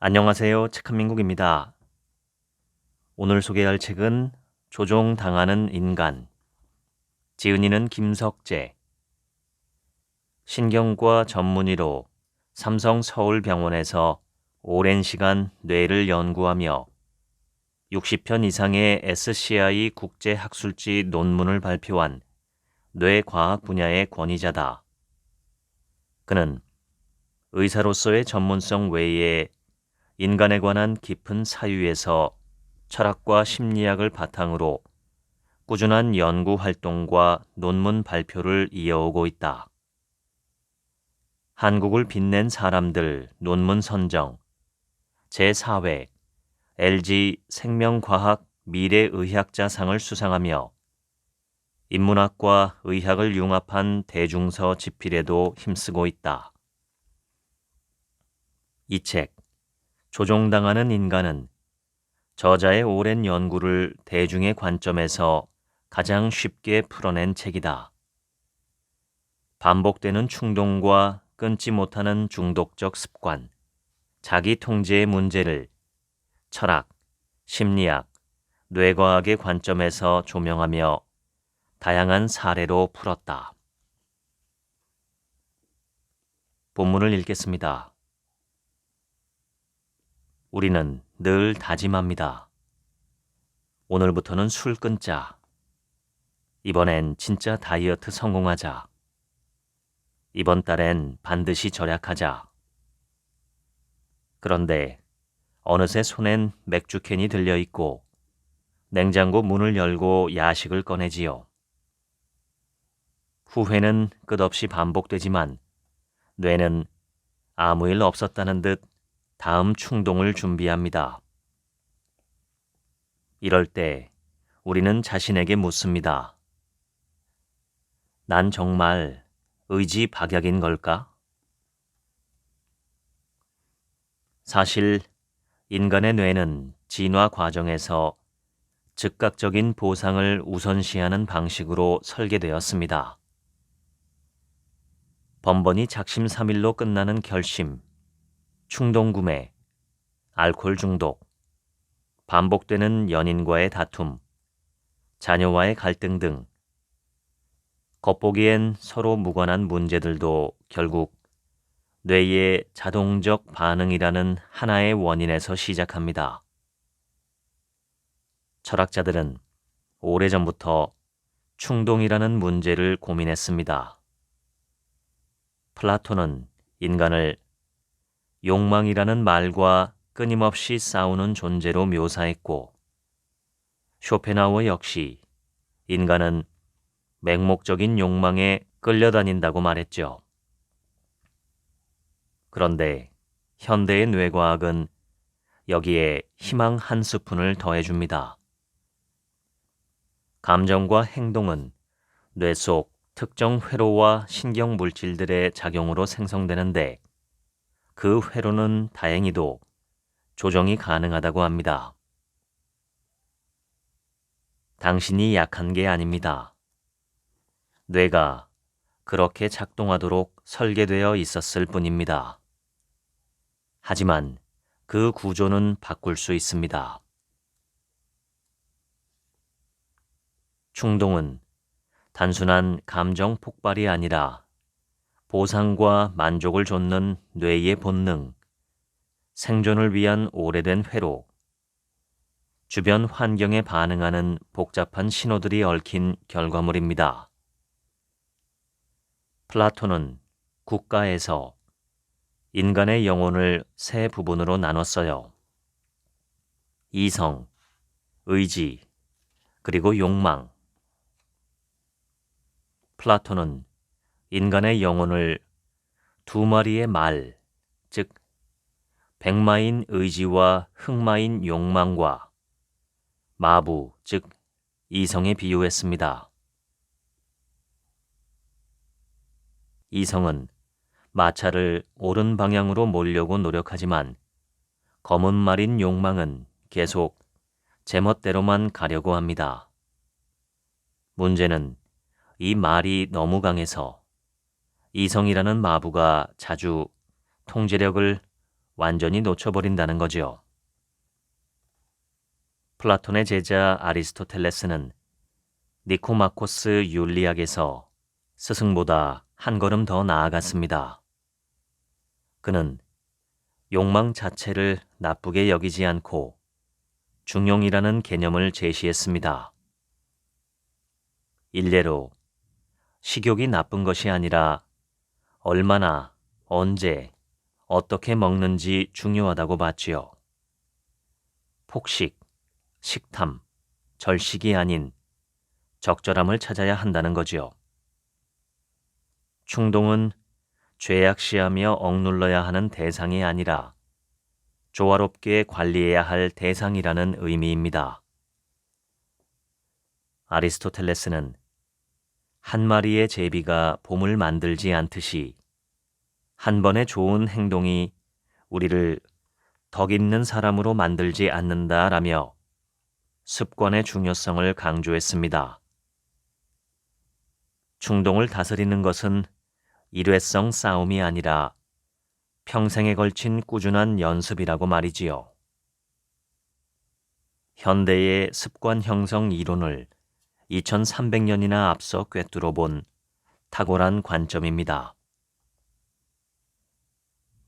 안녕하세요. 책한민국입니다. 오늘 소개할 책은 조종당하는 인간. 지은이는 김석재. 신경과 전문의로 삼성 서울병원에서 오랜 시간 뇌를 연구하며 60편 이상의 SCI 국제학술지 논문을 발표한 뇌과학 분야의 권위자다. 그는 의사로서의 전문성 외에 인간에 관한 깊은 사유에서 철학과 심리학을 바탕으로 꾸준한 연구 활동과 논문 발표를 이어오고 있다. 한국을 빛낸 사람들 논문 선정, 제4회 LG 생명과학 미래의학자상을 수상하며 인문학과 의학을 융합한 대중서 집필에도 힘쓰고 있다. 이 책, 조종당하는 인간은 저자의 오랜 연구를 대중의 관점에서 가장 쉽게 풀어낸 책이다. 반복되는 충동과 끊지 못하는 중독적 습관, 자기 통제의 문제를 철학, 심리학, 뇌과학의 관점에서 조명하며 다양한 사례로 풀었다. 본문을 읽겠습니다. 우리는 늘 다짐합니다. 오늘부터는 술 끊자. 이번엔 진짜 다이어트 성공하자. 이번 달엔 반드시 절약하자. 그런데 어느새 손엔 맥주캔이 들려있고 냉장고 문을 열고 야식을 꺼내지요. 후회는 끝없이 반복되지만 뇌는 아무 일 없었다는 듯 다음 충동을 준비합니다. 이럴 때 우리는 자신에게 묻습니다. 난 정말 의지박약인 걸까? 사실 인간의 뇌는 진화 과정에서 즉각적인 보상을 우선시하는 방식으로 설계되었습니다. 번번이 작심삼일로 끝나는 결심, 충동구매, 알코올 중독, 반복되는 연인과의 다툼, 자녀와의 갈등 등 겉보기엔 서로 무관한 문제들도 결국 뇌의 자동적 반응이라는 하나의 원인에서 시작합니다. 철학자들은 오래전부터 충동이라는 문제를 고민했습니다. 플라톤은 인간을 욕망이라는 말과 끊임없이 싸우는 존재로 묘사했고, 쇼펜하우어 역시 인간은 맹목적인 욕망에 끌려다닌다고 말했죠. 그런데 현대의 뇌과학은 여기에 희망 한 스푼을 더해줍니다. 감정과 행동은 뇌 속 특정 회로와 신경 물질들의 작용으로 생성되는데 그 회로는 다행히도 조정이 가능하다고 합니다. 당신이 약한 게 아닙니다. 뇌가 그렇게 작동하도록 설계되어 있었을 뿐입니다. 하지만 그 구조는 바꿀 수 있습니다. 충동은 단순한 감정 폭발이 아니라 보상과 만족을 좇는 뇌의 본능, 생존을 위한 오래된 회로, 주변 환경에 반응하는 복잡한 신호들이 얽힌 결과물입니다. 플라톤은 국가에서 인간의 영혼을 세 부분으로 나눴어요. 이성, 의지, 그리고 욕망. 플라톤은 인간의 영혼을 두 마리의 말, 즉 백마인 의지와 흑마인 욕망과 마부, 즉 이성에 비유했습니다. 이성은 마차를 옳은 방향으로 몰려고 노력하지만 검은 말인 욕망은 계속 제멋대로만 가려고 합니다. 문제는 이 말이 너무 강해서 이성이라는 마부가 자주 통제력을 완전히 놓쳐버린다는 거지요. 플라톤의 제자 아리스토텔레스는 니코마코스 윤리학에서 스승보다 한 걸음 더 나아갔습니다. 그는 욕망 자체를 나쁘게 여기지 않고 중용이라는 개념을 제시했습니다. 일례로 식욕이 나쁜 것이 아니라 얼마나, 언제, 어떻게 먹는지 중요하다고 봤지요. 폭식, 식탐, 절식이 아닌 적절함을 찾아야 한다는 거지요. 충동은 죄악시하며 억눌러야 하는 대상이 아니라 조화롭게 관리해야 할 대상이라는 의미입니다. 아리스토텔레스는 한 마리의 제비가 봄을 만들지 않듯이 한 번의 좋은 행동이 우리를 덕 있는 사람으로 만들지 않는다라며 습관의 중요성을 강조했습니다. 충동을 다스리는 것은 일회성 싸움이 아니라 평생에 걸친 꾸준한 연습이라고 말이지요. 현대의 습관 형성 이론을 2300년이나 앞서 꿰뚫어 본 탁월한 관점입니다.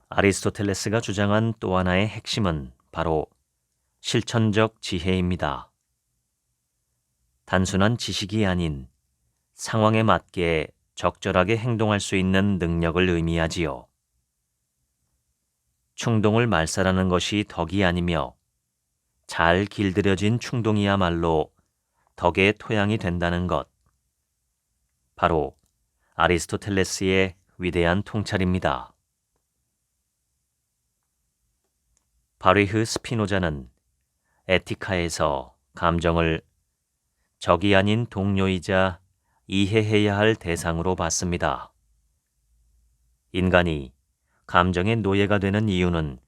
아리스토텔레스가 주장한 또 하나의 핵심은 바로 실천적 지혜입니다. 단순한 지식이 아닌 상황에 맞게 적절하게 행동할 수 있는 능력을 의미하지요. 충동을 말살하는 것이 덕이 아니며 잘 길들여진 충동이야말로 덕의 토양이 된다는 것. 바로 아리스토텔레스의 위대한 통찰입니다. 바리흐 스피노자는 에티카에서 감정을 적이 아닌 동료이자 이해해야 할 대상으로 봤습니다. 인간이 감정의 노예가 되는 이유는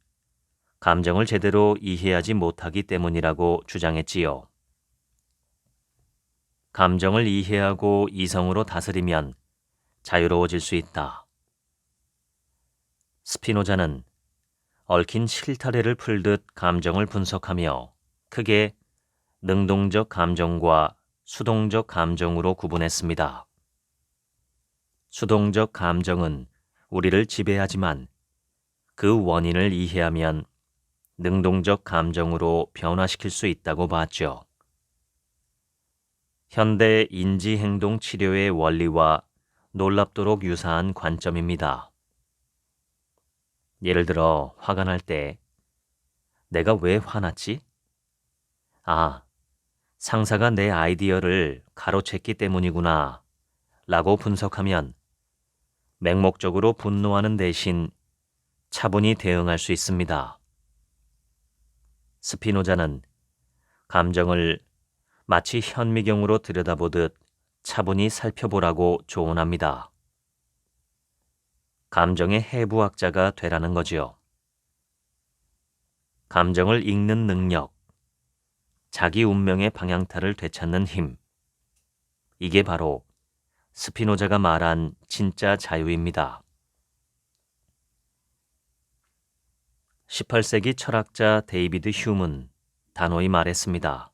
감정을 제대로 이해하지 못하기 때문이라고 주장했지요. 감정을 이해하고 이성으로 다스리면 자유로워질 수 있다. 스피노자는 얽힌 실타래를 풀듯 감정을 분석하며 크게 능동적 감정과 수동적 감정으로 구분했습니다. 수동적 감정은 우리를 지배하지만 그 원인을 이해하면 능동적 감정으로 변화시킬 수 있다고 봤죠. 현대 인지행동 치료의 원리와 놀랍도록 유사한 관점입니다. 예를 들어 화가 날 때 내가 왜 화났지? 아, 상사가 내 아이디어를 가로챘기 때문이구나 라고 분석하면 맹목적으로 분노하는 대신 차분히 대응할 수 있습니다. 스피노자는 감정을 마치 현미경으로 들여다보듯 차분히 살펴보라고 조언합니다. 감정의 해부학자가 되라는 거지요. 감정을 읽는 능력, 자기 운명의 방향타를 되찾는 힘. 이게 바로 스피노자가 말한 진짜 자유입니다. 18세기 철학자 데이비드 휴문 단호히 말했습니다.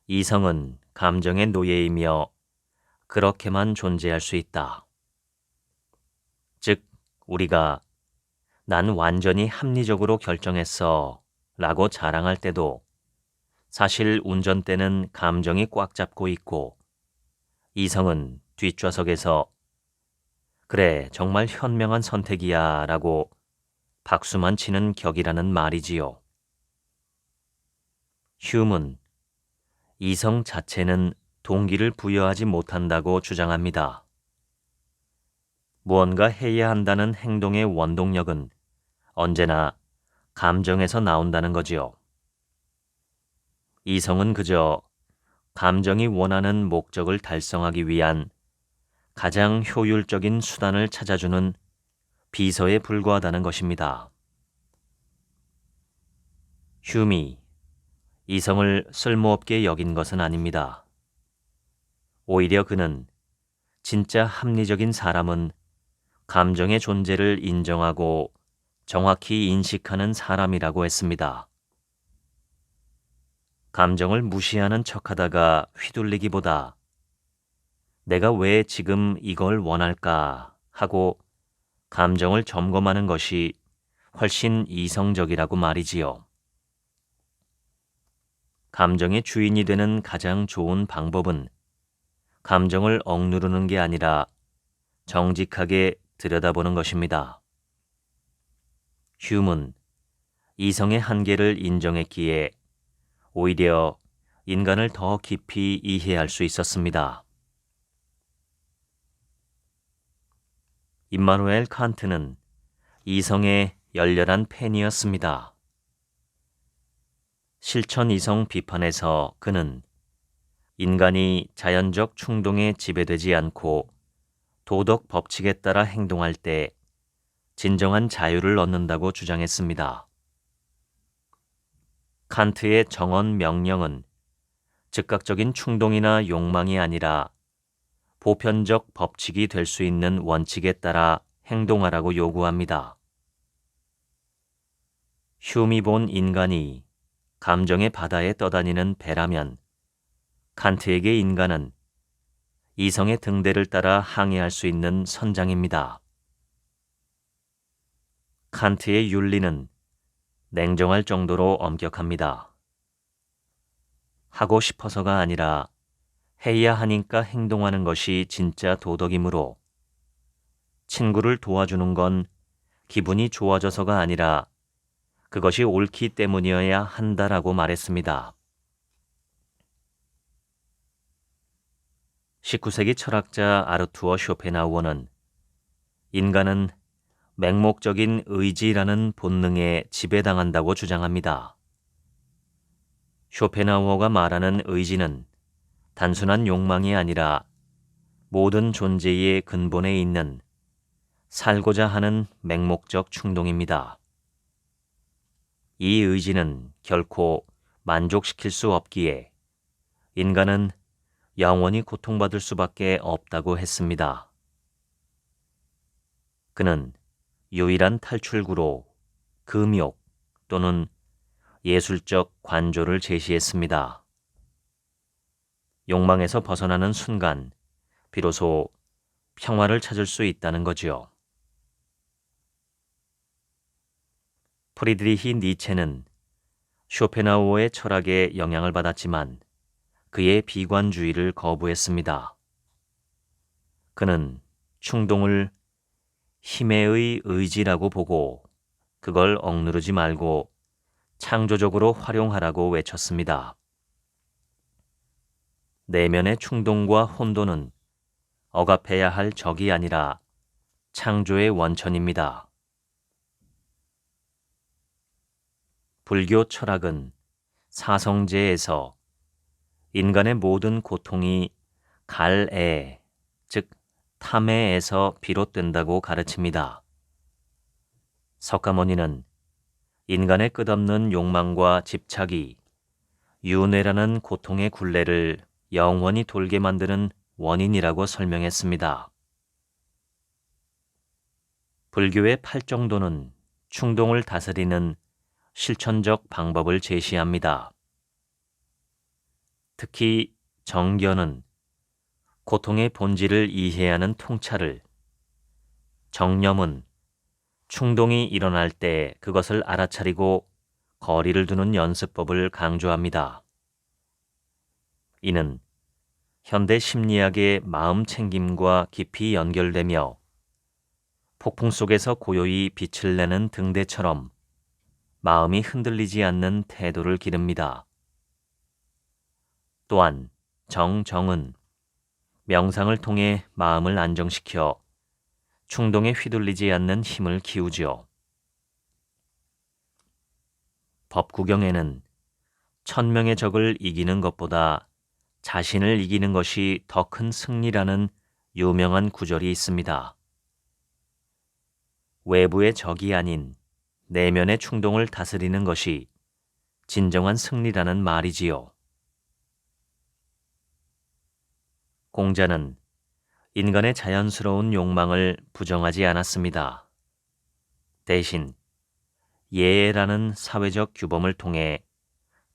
이성은 감정의 노예이며 그렇게만 존재할 수 있다. 즉, 우리가 난 완전히 합리적으로 결정했어 라고 자랑할 때도 사실 운전대는 감정이 꽉 잡고 있고 이성은 뒷좌석에서 그래, 정말 현명한 선택이야 라고 박수만 치는 격이라는 말이지요. 휴문, 이성 자체는 동기를 부여하지 못한다고 주장합니다. 무언가 해야 한다는 행동의 원동력은 언제나 감정에서 나온다는 거지요. 이성은 그저 감정이 원하는 목적을 달성하기 위한 가장 효율적인 수단을 찾아주는 비서에 불과하다는 것입니다. 휴미, 이성을 쓸모없게 여긴 것은 아닙니다. 오히려 그는 진짜 합리적인 사람은 감정의 존재를 인정하고 정확히 인식하는 사람이라고 했습니다. 감정을 무시하는 척하다가 휘둘리기보다 내가 왜 지금 이걸 원할까 하고 감정을 점검하는 것이 훨씬 이성적이라고 말이지요. 감정의 주인이 되는 가장 좋은 방법은 감정을 억누르는 게 아니라 정직하게 들여다보는 것입니다. 휴문, 이성의 한계를 인정했기에 오히려 인간을 더 깊이 이해할 수 있었습니다. 임마누엘 칸트는 이성의 열렬한 팬이었습니다. 실천 이성 비판에서 그는 인간이 자연적 충동에 지배되지 않고 도덕 법칙에 따라 행동할 때 진정한 자유를 얻는다고 주장했습니다. 칸트의 정언 명령은 즉각적인 충동이나 욕망이 아니라 보편적 법칙이 될 수 있는 원칙에 따라 행동하라고 요구합니다. 흉이 본 인간이 감정의 바다에 떠다니는 배라면 칸트에게 인간은 이성의 등대를 따라 항해할 수 있는 선장입니다. 칸트의 윤리는 냉정할 정도로 엄격합니다. 하고 싶어서가 아니라 해야 하니까 행동하는 것이 진짜 도덕이므로 친구를 도와주는 건 기분이 좋아져서가 아니라 그것이 옳기 때문이어야 한다라고 말했습니다. 19세기 철학자 아르투어 쇼펜하우어는 인간은 맹목적인 의지라는 본능에 지배당한다고 주장합니다. 쇼펜하우어가 말하는 의지는 단순한 욕망이 아니라 모든 존재의 근본에 있는 살고자 하는 맹목적 충동입니다. 이 의지는 결코 만족시킬 수 없기에 인간은 영원히 고통받을 수밖에 없다고 했습니다. 그는 유일한 탈출구로 금욕 또는 예술적 관조를 제시했습니다. 욕망에서 벗어나는 순간 비로소 평화를 찾을 수 있다는 거지요. 프리드리히 니체는 쇼펜하우어의 철학에 영향을 받았지만 그의 비관주의를 거부했습니다. 그는 충동을 힘의 의지라고 보고 그걸 억누르지 말고 창조적으로 활용하라고 외쳤습니다. 내면의 충동과 혼돈은 억압해야 할 적이 아니라 창조의 원천입니다. 불교 철학은 사성제에서 인간의 모든 고통이 갈애, 즉 탐애에서 비롯된다고 가르칩니다. 석가모니는 인간의 끝없는 욕망과 집착이 윤회라는 고통의 굴레를 영원히 돌게 만드는 원인이라고 설명했습니다. 불교의 팔정도는 충동을 다스리는 실천적 방법을 제시합니다. 특히 정견은 고통의 본질을 이해하는 통찰을, 정념은 충동이 일어날 때 그것을 알아차리고 거리를 두는 연습법을 강조합니다. 이는 현대 심리학의 마음 챙김과 깊이 연결되며 폭풍 속에서 고요히 빛을 내는 등대처럼 마음이 흔들리지 않는 태도를 기릅니다. 또한 정정은 명상을 통해 마음을 안정시켜 충동에 휘둘리지 않는 힘을 키우지요. 법구경에는 1000명의 적을 이기는 것보다 자신을 이기는 것이 더 큰 승리라는 유명한 구절이 있습니다. 외부의 적이 아닌 내면의 충동을 다스리는 것이 진정한 승리라는 말이지요. 공자는 인간의 자연스러운 욕망을 부정하지 않았습니다. 대신 예라는 사회적 규범을 통해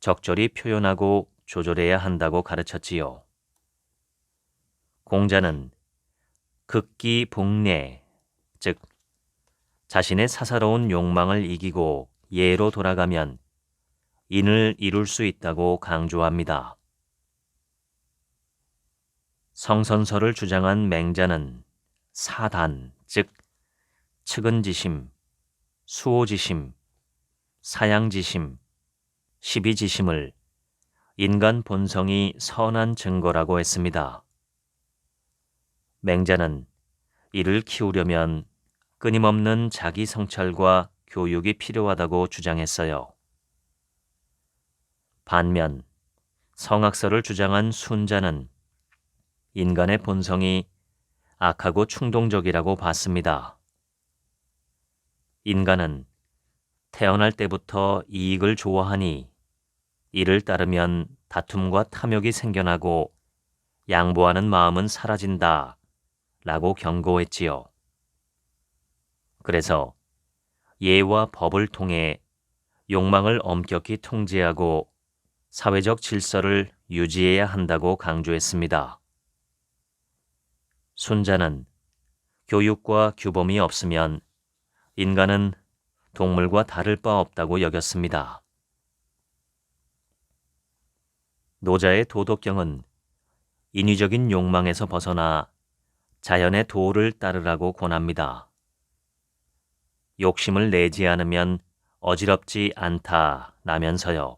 적절히 표현하고 조절해야 한다고 가르쳤지요. 공자는 극기복례, 즉 자신의 사사로운 욕망을 이기고 예로 돌아가면 인을 이룰 수 있다고 강조합니다. 성선설을 주장한 맹자는 사단, 즉 측은지심, 수호지심, 사양지심, 시비지심을 인간 본성이 선한 증거라고 했습니다. 맹자는 이를 키우려면 끊임없는 자기 성찰과 교육이 필요하다고 주장했어요. 반면 성악설을 주장한 순자는 인간의 본성이 악하고 충동적이라고 봤습니다. 인간은 태어날 때부터 이익을 좋아하니 이를 따르면 다툼과 탐욕이 생겨나고 양보하는 마음은 사라진다 라고 경고했지요. 그래서 예와 법을 통해 욕망을 엄격히 통제하고 사회적 질서를 유지해야 한다고 강조했습니다. 순자는 교육과 규범이 없으면 인간은 동물과 다를 바 없다고 여겼습니다. 노자의 도덕경은 인위적인 욕망에서 벗어나 자연의 도를 따르라고 권합니다. 욕심을 내지 않으면 어지럽지 않다라면서요.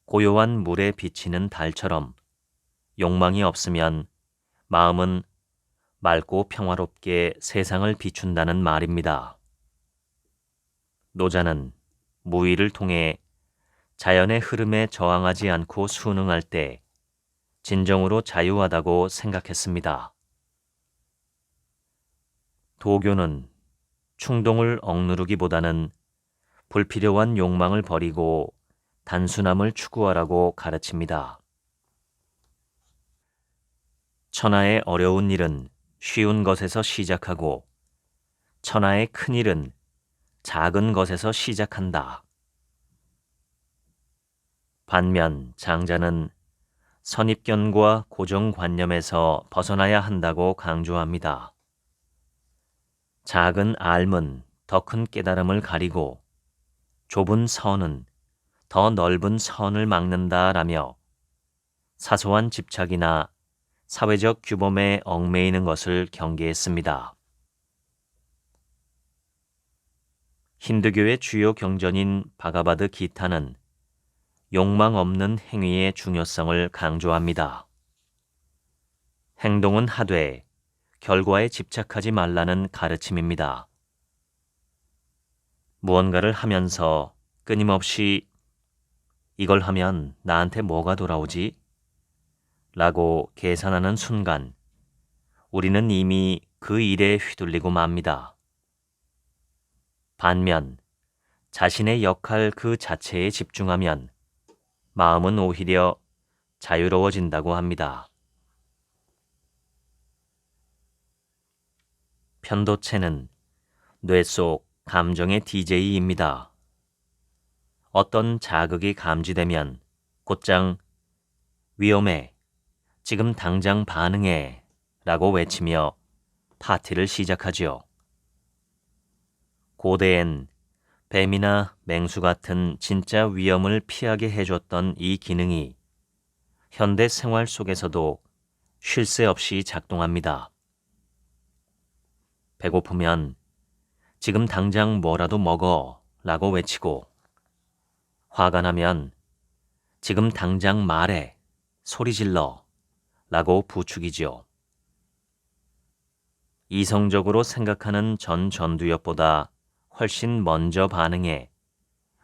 고요한 물에 비치는 달처럼 욕망이 없으면 마음은 맑고 평화롭게 세상을 비춘다는 말입니다. 노자는 무의를 통해 자연의 흐름에 저항하지 않고 순응할 때 진정으로 자유하다고 생각했습니다. 도교는 충동을 억누르기보다는 불필요한 욕망을 버리고 단순함을 추구하라고 가르칩니다. 천하의 어려운 일은 쉬운 것에서 시작하고 천하의 큰 일은 작은 것에서 시작한다. 반면 장자는 선입견과 고정관념에서 벗어나야 한다고 강조합니다. 작은 앓은 더 큰 깨달음을 가리고 좁은 선은 더 넓은 선을 막는다라며 사소한 집착이나 사회적 규범에 얽매이는 것을 경계했습니다. 힌두교의 주요 경전인 바가바드 기타는 욕망 없는 행위의 중요성을 강조합니다. 행동은 하되 결과에 집착하지 말라는 가르침입니다. 무언가를 하면서 끊임없이 이걸 하면 나한테 뭐가 돌아오지? 라고 계산하는 순간 우리는 이미 그 일에 휘둘리고 맙니다. 반면 자신의 역할 그 자체에 집중하면 마음은 오히려 자유로워진다고 합니다. 편도체는 뇌 속 감정의 DJ입니다. 어떤 자극이 감지되면 곧장 위험해, 지금 당장 반응해 라고 외치며 파티를 시작하지요. 고대엔 뱀이나 맹수 같은 진짜 위험을 피하게 해줬던 이 기능이 현대 생활 속에서도 쉴 새 없이 작동합니다. 배고프면 지금 당장 뭐라도 먹어 라고 외치고 화가 나면 지금 당장 말해, 소리 질러 라고 부추기죠. 이성적으로 생각하는 전두엽보다 훨씬 먼저 반응해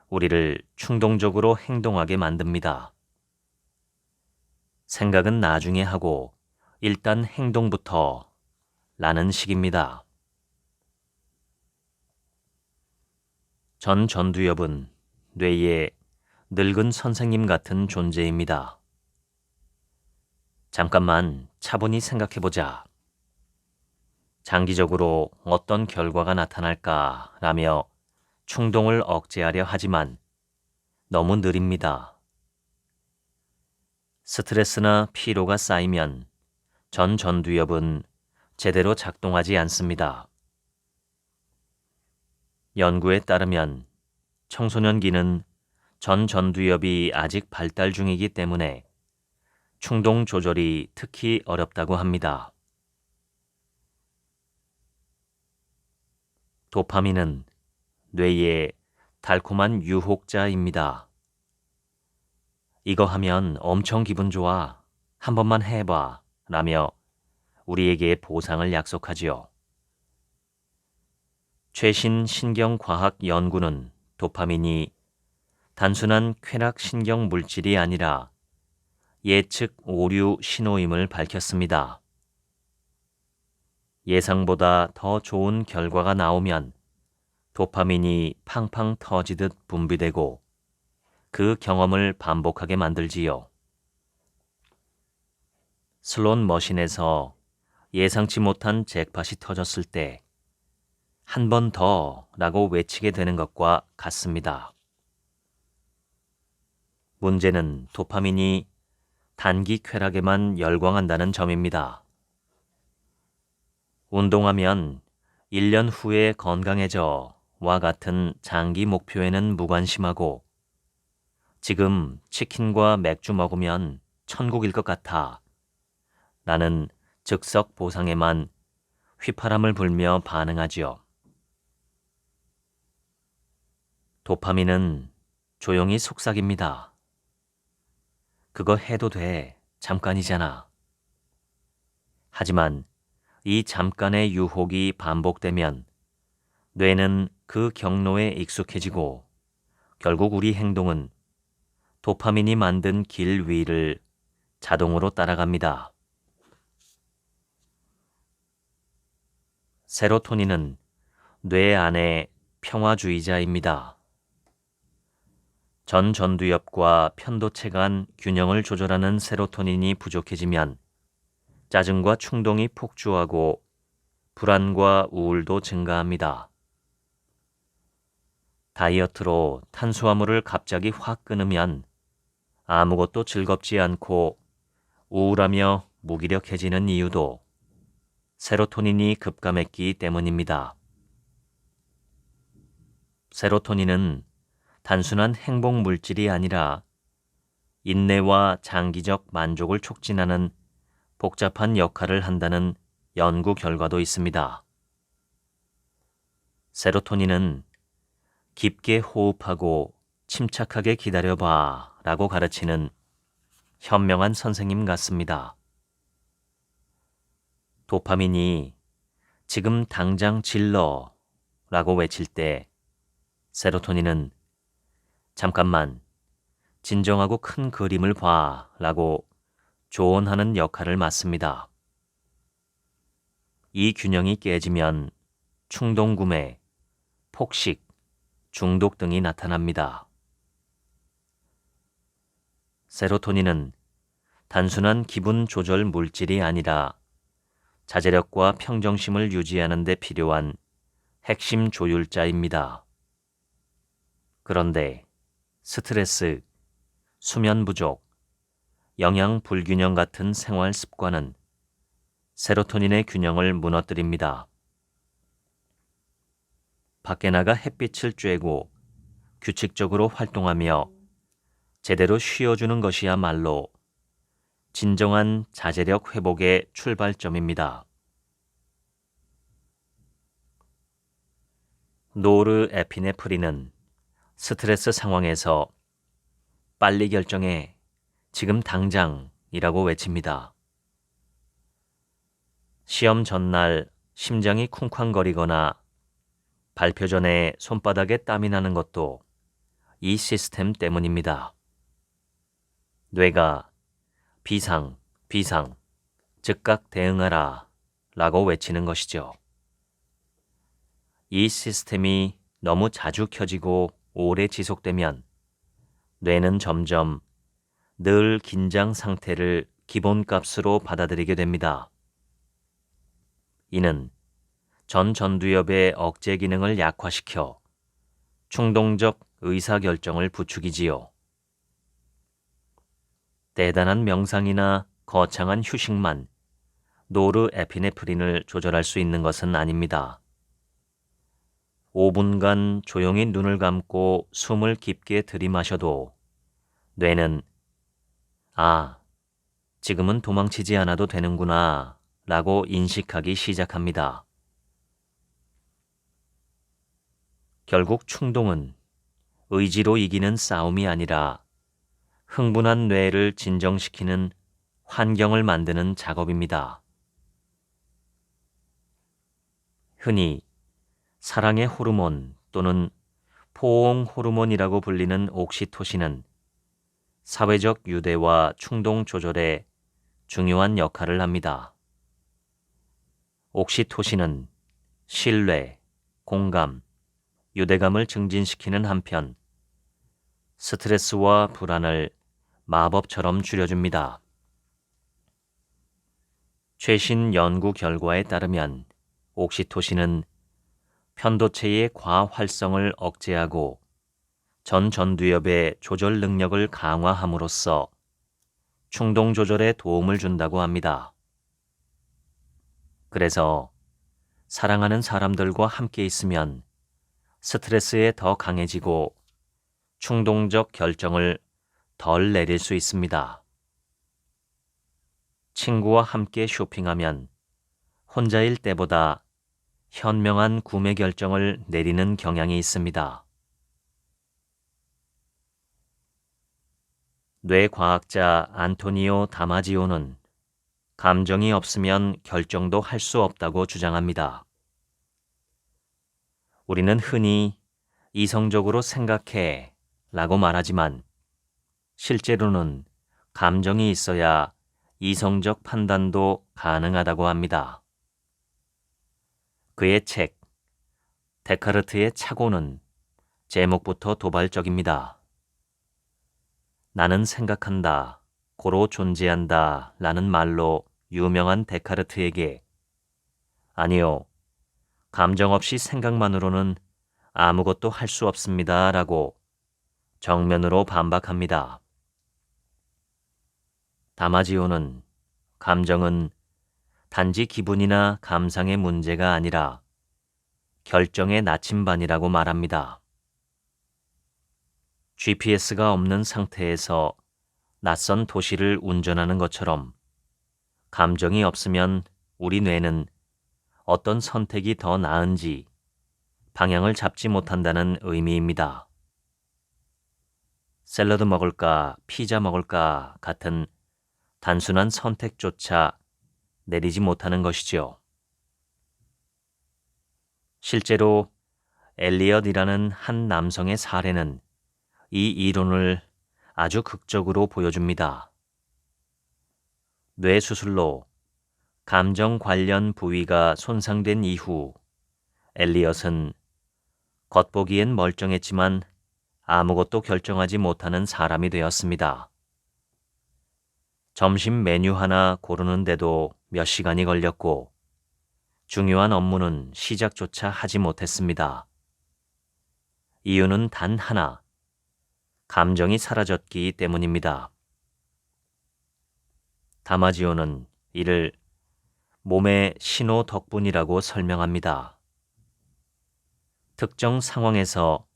우리를 충동적으로 행동하게 만듭니다. 생각은 나중에 하고 일단 행동부터 라는 식입니다. 전두엽은 뇌의 늙은 선생님 같은 존재입니다. 잠깐만 차분히 생각해보자. 장기적으로 어떤 결과가 나타날까라며 충동을 억제하려 하지만 너무 느립니다. 스트레스나 피로가 쌓이면 전두엽은 제대로 작동하지 않습니다. 연구에 따르면 청소년기는 전두엽이 아직 발달 중이기 때문에 충동 조절이 특히 어렵다고 합니다. 도파민은 뇌의 달콤한 유혹자입니다. 이거 하면 엄청 기분 좋아. 한 번만 해봐. 라며 우리에게 보상을 약속하지요. 최신 신경과학 연구는 도파민이 단순한 쾌락 신경 물질이 아니라 예측 오류 신호임을 밝혔습니다. 예상보다 더 좋은 결과가 나오면 도파민이 팡팡 터지듯 분비되고 그 경험을 반복하게 만들지요. 슬롯 머신에서 예상치 못한 잭팟이 터졌을 때 한 번 더 라고 외치게 되는 것과 같습니다. 문제는 도파민이 단기 쾌락에만 열광한다는 점입니다. 운동하면 1년 후에 건강해져와 같은 장기 목표에는 무관심하고 지금 치킨과 맥주 먹으면 천국일 것 같아 라는 즉석 보상에만 휘파람을 불며 반응하지요. 도파민은 조용히 속삭입니다. 그거 해도 돼. 잠깐이잖아. 하지만 이 잠깐의 유혹이 반복되면 뇌는 그 경로에 익숙해지고 결국 우리 행동은 도파민이 만든 길 위를 자동으로 따라갑니다. 세로토닌은 뇌 안의 평화주의자입니다. 전두엽과 편도체 간 균형을 조절하는 세로토닌이 부족해지면 짜증과 충동이 폭주하고 불안과 우울도 증가합니다. 다이어트로 탄수화물을 갑자기 확 끊으면 아무것도 즐겁지 않고 우울하며 무기력해지는 이유도 세로토닌이 급감했기 때문입니다. 세로토닌은 단순한 행복 물질이 아니라 인내와 장기적 만족을 촉진하는 복잡한 역할을 한다는 연구 결과도 있습니다. 세로토닌은 깊게 호흡하고 침착하게 기다려봐 라고 가르치는 현명한 선생님 같습니다. 도파민이 지금 당장 질러 라고 외칠 때 세로토닌은 잠깐만 진정하고 큰 그림을 봐 라고 조언하는 역할을 맡습니다. 이 균형이 깨지면 충동구매, 폭식, 중독 등이 나타납니다. 세로토닌은 단순한 기분 조절 물질이 아니라 자제력과 평정심을 유지하는 데 필요한 핵심 조율자입니다. 그런데 스트레스, 수면 부족, 영양 불균형 같은 생활 습관은 세로토닌의 균형을 무너뜨립니다. 밖에 나가 햇빛을 쬐고 규칙적으로 활동하며 제대로 쉬어주는 것이야말로 진정한 자제력 회복의 출발점입니다. 노르에피네프린은 스트레스 상황에서 빨리 결정해, 지금 당장이라고 외칩니다. 시험 전날 심장이 쿵쾅거리거나 발표 전에 손바닥에 땀이 나는 것도 이 시스템 때문입니다. 뇌가 비상, 즉각 대응하라 라고 외치는 것이죠. 이 시스템이 너무 자주 켜지고 오래 지속되면 뇌는 점점 늘 긴장 상태를 기본값으로 받아들이게 됩니다. 이는 전두엽의 억제 기능을 약화시켜 충동적 의사결정을 부추기지요. 대단한 명상이나 거창한 휴식만 노르에피네프린을 조절할 수 있는 것은 아닙니다. 5분간 조용히 눈을 감고 숨을 깊게 들이마셔도 뇌는 지금은 도망치지 않아도 되는구나 라고 인식하기 시작합니다. 결국 충동은 의지로 이기는 싸움이 아니라 흥분한 뇌를 진정시키는 환경을 만드는 작업입니다. 흔히 사랑의 호르몬 또는 포옹 호르몬이라고 불리는 옥시토신은 사회적 유대와 충동 조절에 중요한 역할을 합니다. 옥시토신은 신뢰, 공감, 유대감을 증진시키는 한편 스트레스와 불안을 마법처럼 줄여줍니다. 최신 연구 결과에 따르면 옥시토신은 편도체의 과활성을 억제하고 전두엽의 조절 능력을 강화함으로써 충동 조절에 도움을 준다고 합니다. 그래서 사랑하는 사람들과 함께 있으면 스트레스에 더 강해지고 충동적 결정을 덜 내릴 수 있습니다. 친구와 함께 쇼핑하면 혼자일 때보다 현명한 구매 결정을 내리는 경향이 있습니다. 뇌과학자 안토니오 다마지오는 감정이 없으면 결정도 할 수 없다고 주장합니다. 우리는 흔히 이성적으로 생각해 라고 말하지만 실제로는 감정이 있어야 이성적 판단도 가능하다고 합니다. 그의 책 데카르트의 착오는 제목부터 도발적입니다. 나는 생각한다, 고로 존재한다 라는 말로 유명한 데카르트에게 아니요, 감정 없이 생각만으로는 아무것도 할 수 없습니다 라고 정면으로 반박합니다. 다마지오는 감정은 단지 기분이나 감상의 문제가 아니라 결정의 나침반이라고 말합니다. GPS가 없는 상태에서 낯선 도시를 운전하는 것처럼 감정이 없으면 우리 뇌는 어떤 선택이 더 나은지 방향을 잡지 못한다는 의미입니다. 샐러드 먹을까, 피자 먹을까 같은 단순한 선택조차 내리지 못하는 것이지요. 실제로 엘리엇이라는 한 남성의 사례는 이 이론을 아주 극적으로 보여줍니다. 뇌 수술로 감정 관련 부위가 손상된 이후 엘리엇은 겉보기엔 멀쩡했지만 아무것도 결정하지 못하는 사람이 되었습니다. 점심 메뉴 하나 고르는데도 몇 시간이 걸렸고 중요한 업무는 시작조차 하지 못했습니다. 이유는 단 하나, 감정이 사라졌기 때문입니다. 다마지오는 이를 몸의 신호 덕분이라고 설명합니다. 특정 상황에서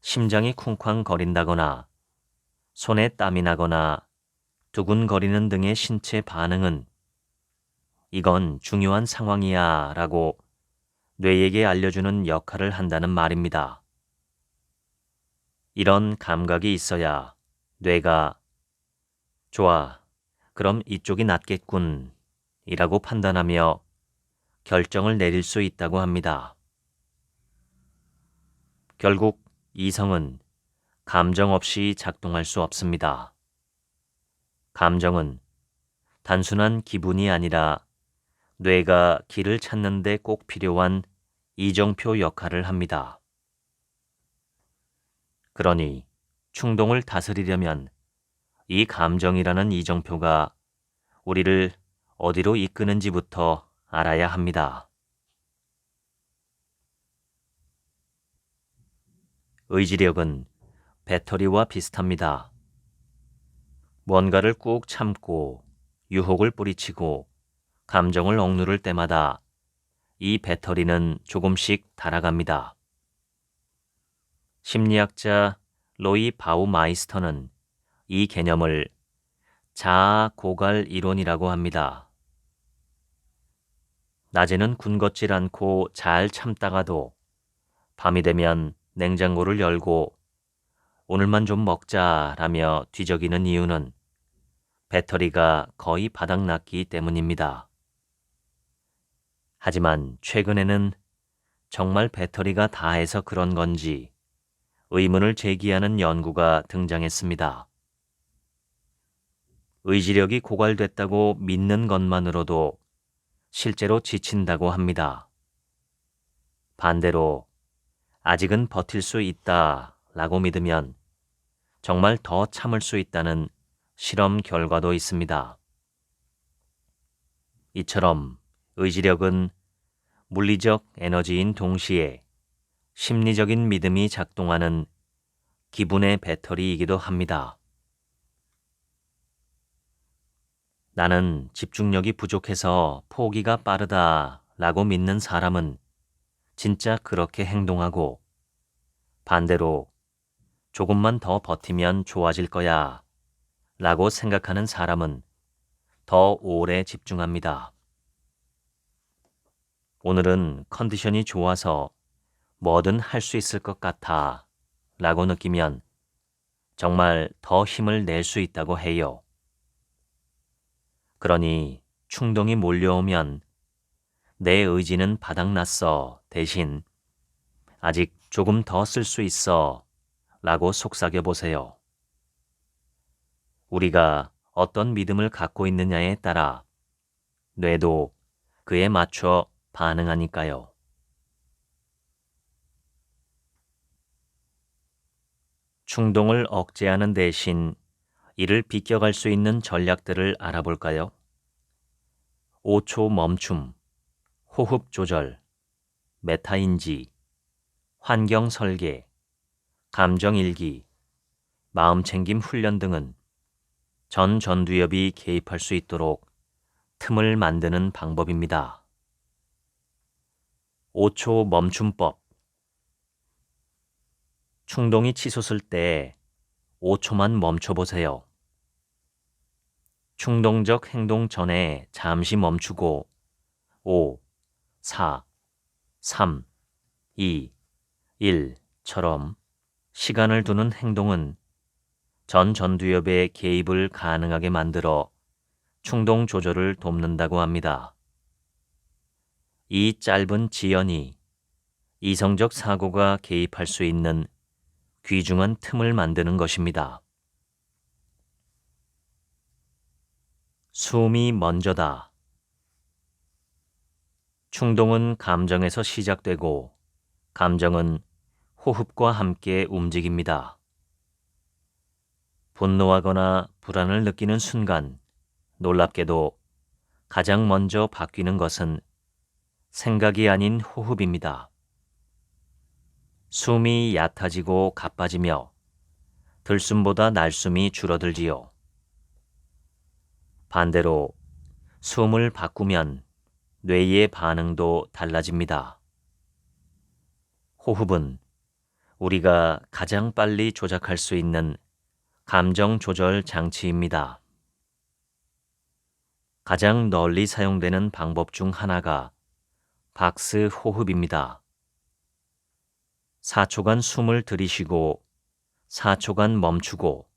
심장이 쿵쾅거린다거나 손에 땀이 나거나 두근거리는 등의 신체 반응은 이건 중요한 상황이야 라고 뇌에게 알려주는 역할을 한다는 말입니다. 이런 감각이 있어야 뇌가 좋아, 그럼 이쪽이 낫겠군 이라고 판단하며 결정을 내릴 수 있다고 합니다. 결국 이성은 감정 없이 작동할 수 없습니다. 감정은 단순한 기분이 아니라 뇌가 길을 찾는 데 꼭 필요한 이정표 역할을 합니다. 그러니 충동을 다스리려면 이 감정이라는 이정표가 우리를 어디로 이끄는지부터 알아야 합니다. 의지력은 배터리와 비슷합니다. 뭔가를 꾹 참고 유혹을 뿌리치고 감정을 억누를 때마다 이 배터리는 조금씩 닳아갑니다. 심리학자 로이 바우마이스터는 이 개념을 자아 고갈 이론이라고 합니다. 낮에는 군것질 않고 잘 참다가도 밤이 되면 냉장고를 열고 오늘만 좀 먹자라며 뒤적이는 이유는 배터리가 거의 바닥났기 때문입니다. 하지만 최근에는 정말 배터리가 다해서 그런 건지 의문을 제기하는 연구가 등장했습니다. 의지력이 고갈됐다고 믿는 것만으로도 실제로 지친다고 합니다. 반대로 아직은 버틸 수 있다라고 믿으면 정말 더 참을 수 있다는 실험 결과도 있습니다. 이처럼 의지력은 물리적 에너지인 동시에 심리적인 믿음이 작동하는 기분의 배터리이기도 합니다. 나는 집중력이 부족해서 포기가 빠르다라고 믿는 사람은 진짜 그렇게 행동하고 반대로 조금만 더 버티면 좋아질 거야 라고 생각하는 사람은 더 오래 집중합니다. 오늘은 컨디션이 좋아서 뭐든 할 수 있을 것 같아 라고 느끼면 정말 더 힘을 낼 수 있다고 해요. 그러니 충동이 몰려오면 내 의지는 바닥났어 대신 아직 조금 더 쓸 수 있어 라고 속삭여 보세요. 우리가 어떤 믿음을 갖고 있느냐에 따라 뇌도 그에 맞춰 반응하니까요. 충동을 억제하는 대신 이를 비껴갈 수 있는 전략들을 알아볼까요? 5초 멈춤, 호흡 조절, 메타인지, 환경 설계, 감정 일기, 마음 챙김 훈련 등은 전두엽이 개입할 수 있도록 틈을 만드는 방법입니다. 5초 멈춤법. 충동이 치솟을 때 5초만 멈춰보세요. 충동적 행동 전에 잠시 멈추고 5, 4, 3, 2, 1처럼 시간을 두는 행동은 전두엽의 개입을 가능하게 만들어 충동 조절을 돕는다고 합니다. 이 짧은 지연이 이성적 사고가 개입할 수 있는 귀중한 틈을 만드는 것입니다. 숨이 먼저다. 충동은 감정에서 시작되고 감정은 호흡과 함께 움직입니다. 분노하거나 불안을 느끼는 순간 놀랍게도 가장 먼저 바뀌는 것은 생각이 아닌 호흡입니다. 숨이 얕아지고 가빠지며 들숨보다 날숨이 줄어들지요. 반대로 숨을 바꾸면 뇌의 반응도 달라집니다. 호흡은 우리가 가장 빨리 조작할 수 있는 감정 조절 장치입니다. 가장 널리 사용되는 방법 중 하나가 박스 호흡입니다. 4초간 숨을 들이쉬고 4초간 멈추고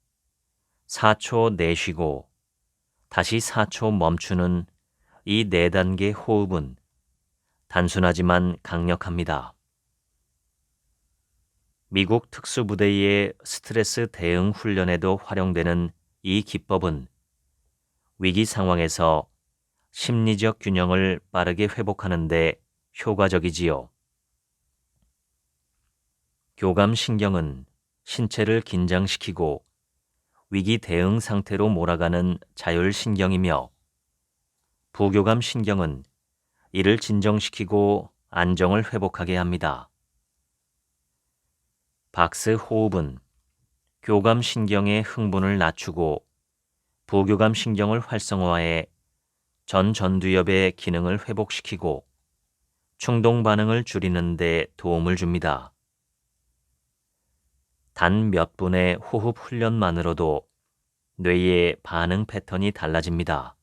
4초 내쉬고 다시 4초 멈추는 이 4단계 호흡은 단순하지만 강력합니다. 미국 특수부대의 스트레스 대응 훈련에도 활용되는 이 기법은 위기 상황에서 심리적 균형을 빠르게 회복하는 데 효과적이지요. 교감신경은 신체를 긴장시키고 위기 대응 상태로 몰아가는 자율신경이며 부교감신경은 이를 진정시키고 안정을 회복하게 합니다. 박스 호흡은 교감 신경의 흥분을 낮추고 부교감 신경을 활성화해 전두엽의 기능을 회복시키고 충동 반응을 줄이는 데 도움을 줍니다. 단 몇 분의 호흡 훈련만으로도 뇌의 반응 패턴이 달라집니다.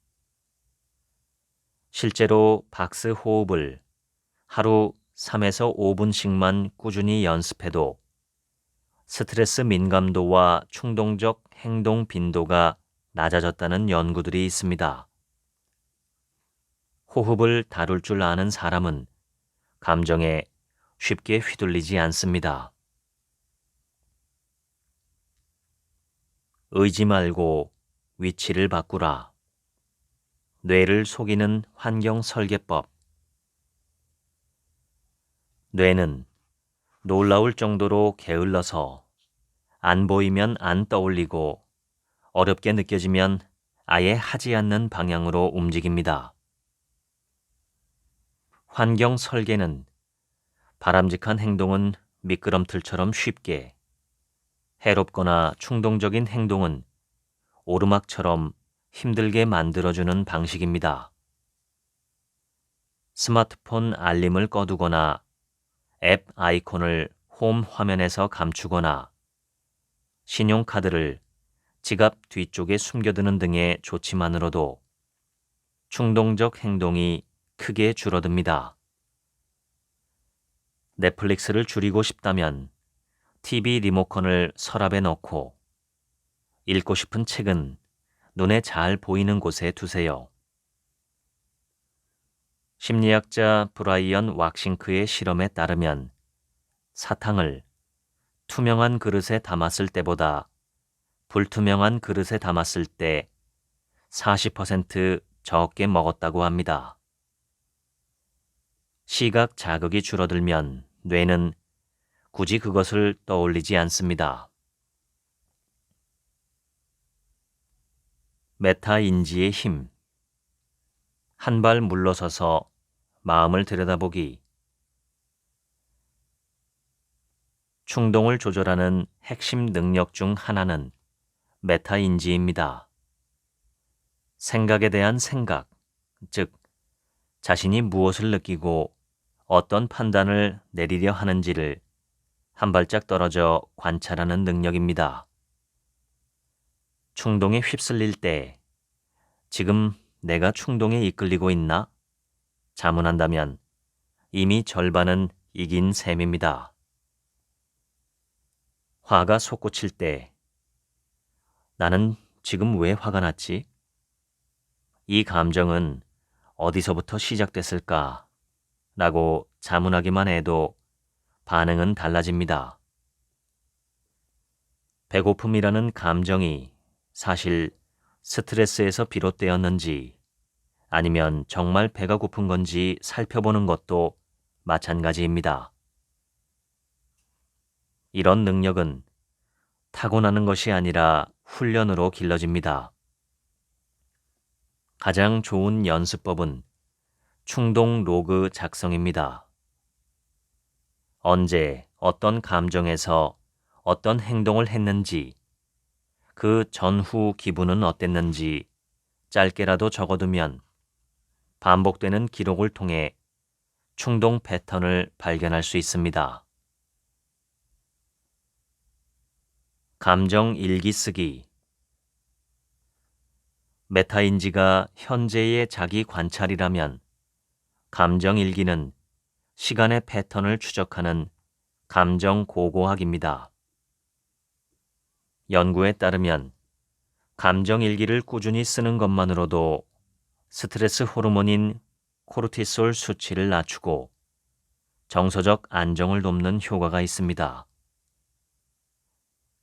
실제로 박스 호흡을 하루 3에서 5분씩만 꾸준히 연습해도 스트레스 민감도와 충동적 행동 빈도가 낮아졌다는 연구들이 있습니다. 호흡을 다룰 줄 아는 사람은 감정에 쉽게 휘둘리지 않습니다. 의지 말고 위치를 바꾸라. 뇌를 속이는 환경 설계법. 뇌는 놀라울 정도로 게을러서 안 보이면 안 떠올리고 어렵게 느껴지면 아예 하지 않는 방향으로 움직입니다. 환경 설계는 바람직한 행동은 미끄럼틀처럼 쉽게, 해롭거나 충동적인 행동은 오르막처럼 힘들게 만들어주는 방식입니다. 스마트폰 알림을 꺼두거나 앱 아이콘을 홈 화면에서 감추거나 신용카드를 지갑 뒤쪽에 숨겨두는 등의 조치만으로도 충동적 행동이 크게 줄어듭니다. 넷플릭스를 줄이고 싶다면 TV 리모컨을 서랍에 넣고 읽고 싶은 책은 눈에 잘 보이는 곳에 두세요. 심리학자 브라이언 왁싱크의 실험에 따르면 사탕을 투명한 그릇에 담았을 때보다 불투명한 그릇에 담았을 때 40% 적게 먹었다고 합니다. 시각 자극이 줄어들면 뇌는 굳이 그것을 떠올리지 않습니다. 메타인지의 힘. 한 발 물러서서 마음을 들여다보기. 충동을 조절하는 핵심 능력 중 하나는 메타인지입니다. 생각에 대한 생각, 즉 자신이 무엇을 느끼고 어떤 판단을 내리려 하는지를 한 발짝 떨어져 관찰하는 능력입니다. 충동에 휩쓸릴 때 지금 내가 충동에 이끌리고 있나? 자문한다면 이미 절반은 이긴 셈입니다. 화가 솟구칠 때 나는 지금 왜 화가 났지? 이 감정은 어디서부터 시작됐을까? 라고 자문하기만 해도 반응은 달라집니다. 배고픔이라는 감정이 사실 스트레스에서 비롯되었는지 아니면 정말 배가 고픈 건지 살펴보는 것도 마찬가지입니다. 이런 능력은 타고나는 것이 아니라 훈련으로 길러집니다. 가장 좋은 연습법은 충동 로그 작성입니다. 언제 어떤 감정에서 어떤 행동을 했는지, 그 전후 기분은 어땠는지 짧게라도 적어두면 반복되는 기록을 통해 충동 패턴을 발견할 수 있습니다. 감정 일기 쓰기. 메타인지가 현재의 자기 관찰이라면 감정 일기는 시간의 패턴을 추적하는 감정 고고학입니다. 연구에 따르면 감정 일기를 꾸준히 쓰는 것만으로도 스트레스 호르몬인 코르티솔 수치를 낮추고 정서적 안정을 돕는 효과가 있습니다.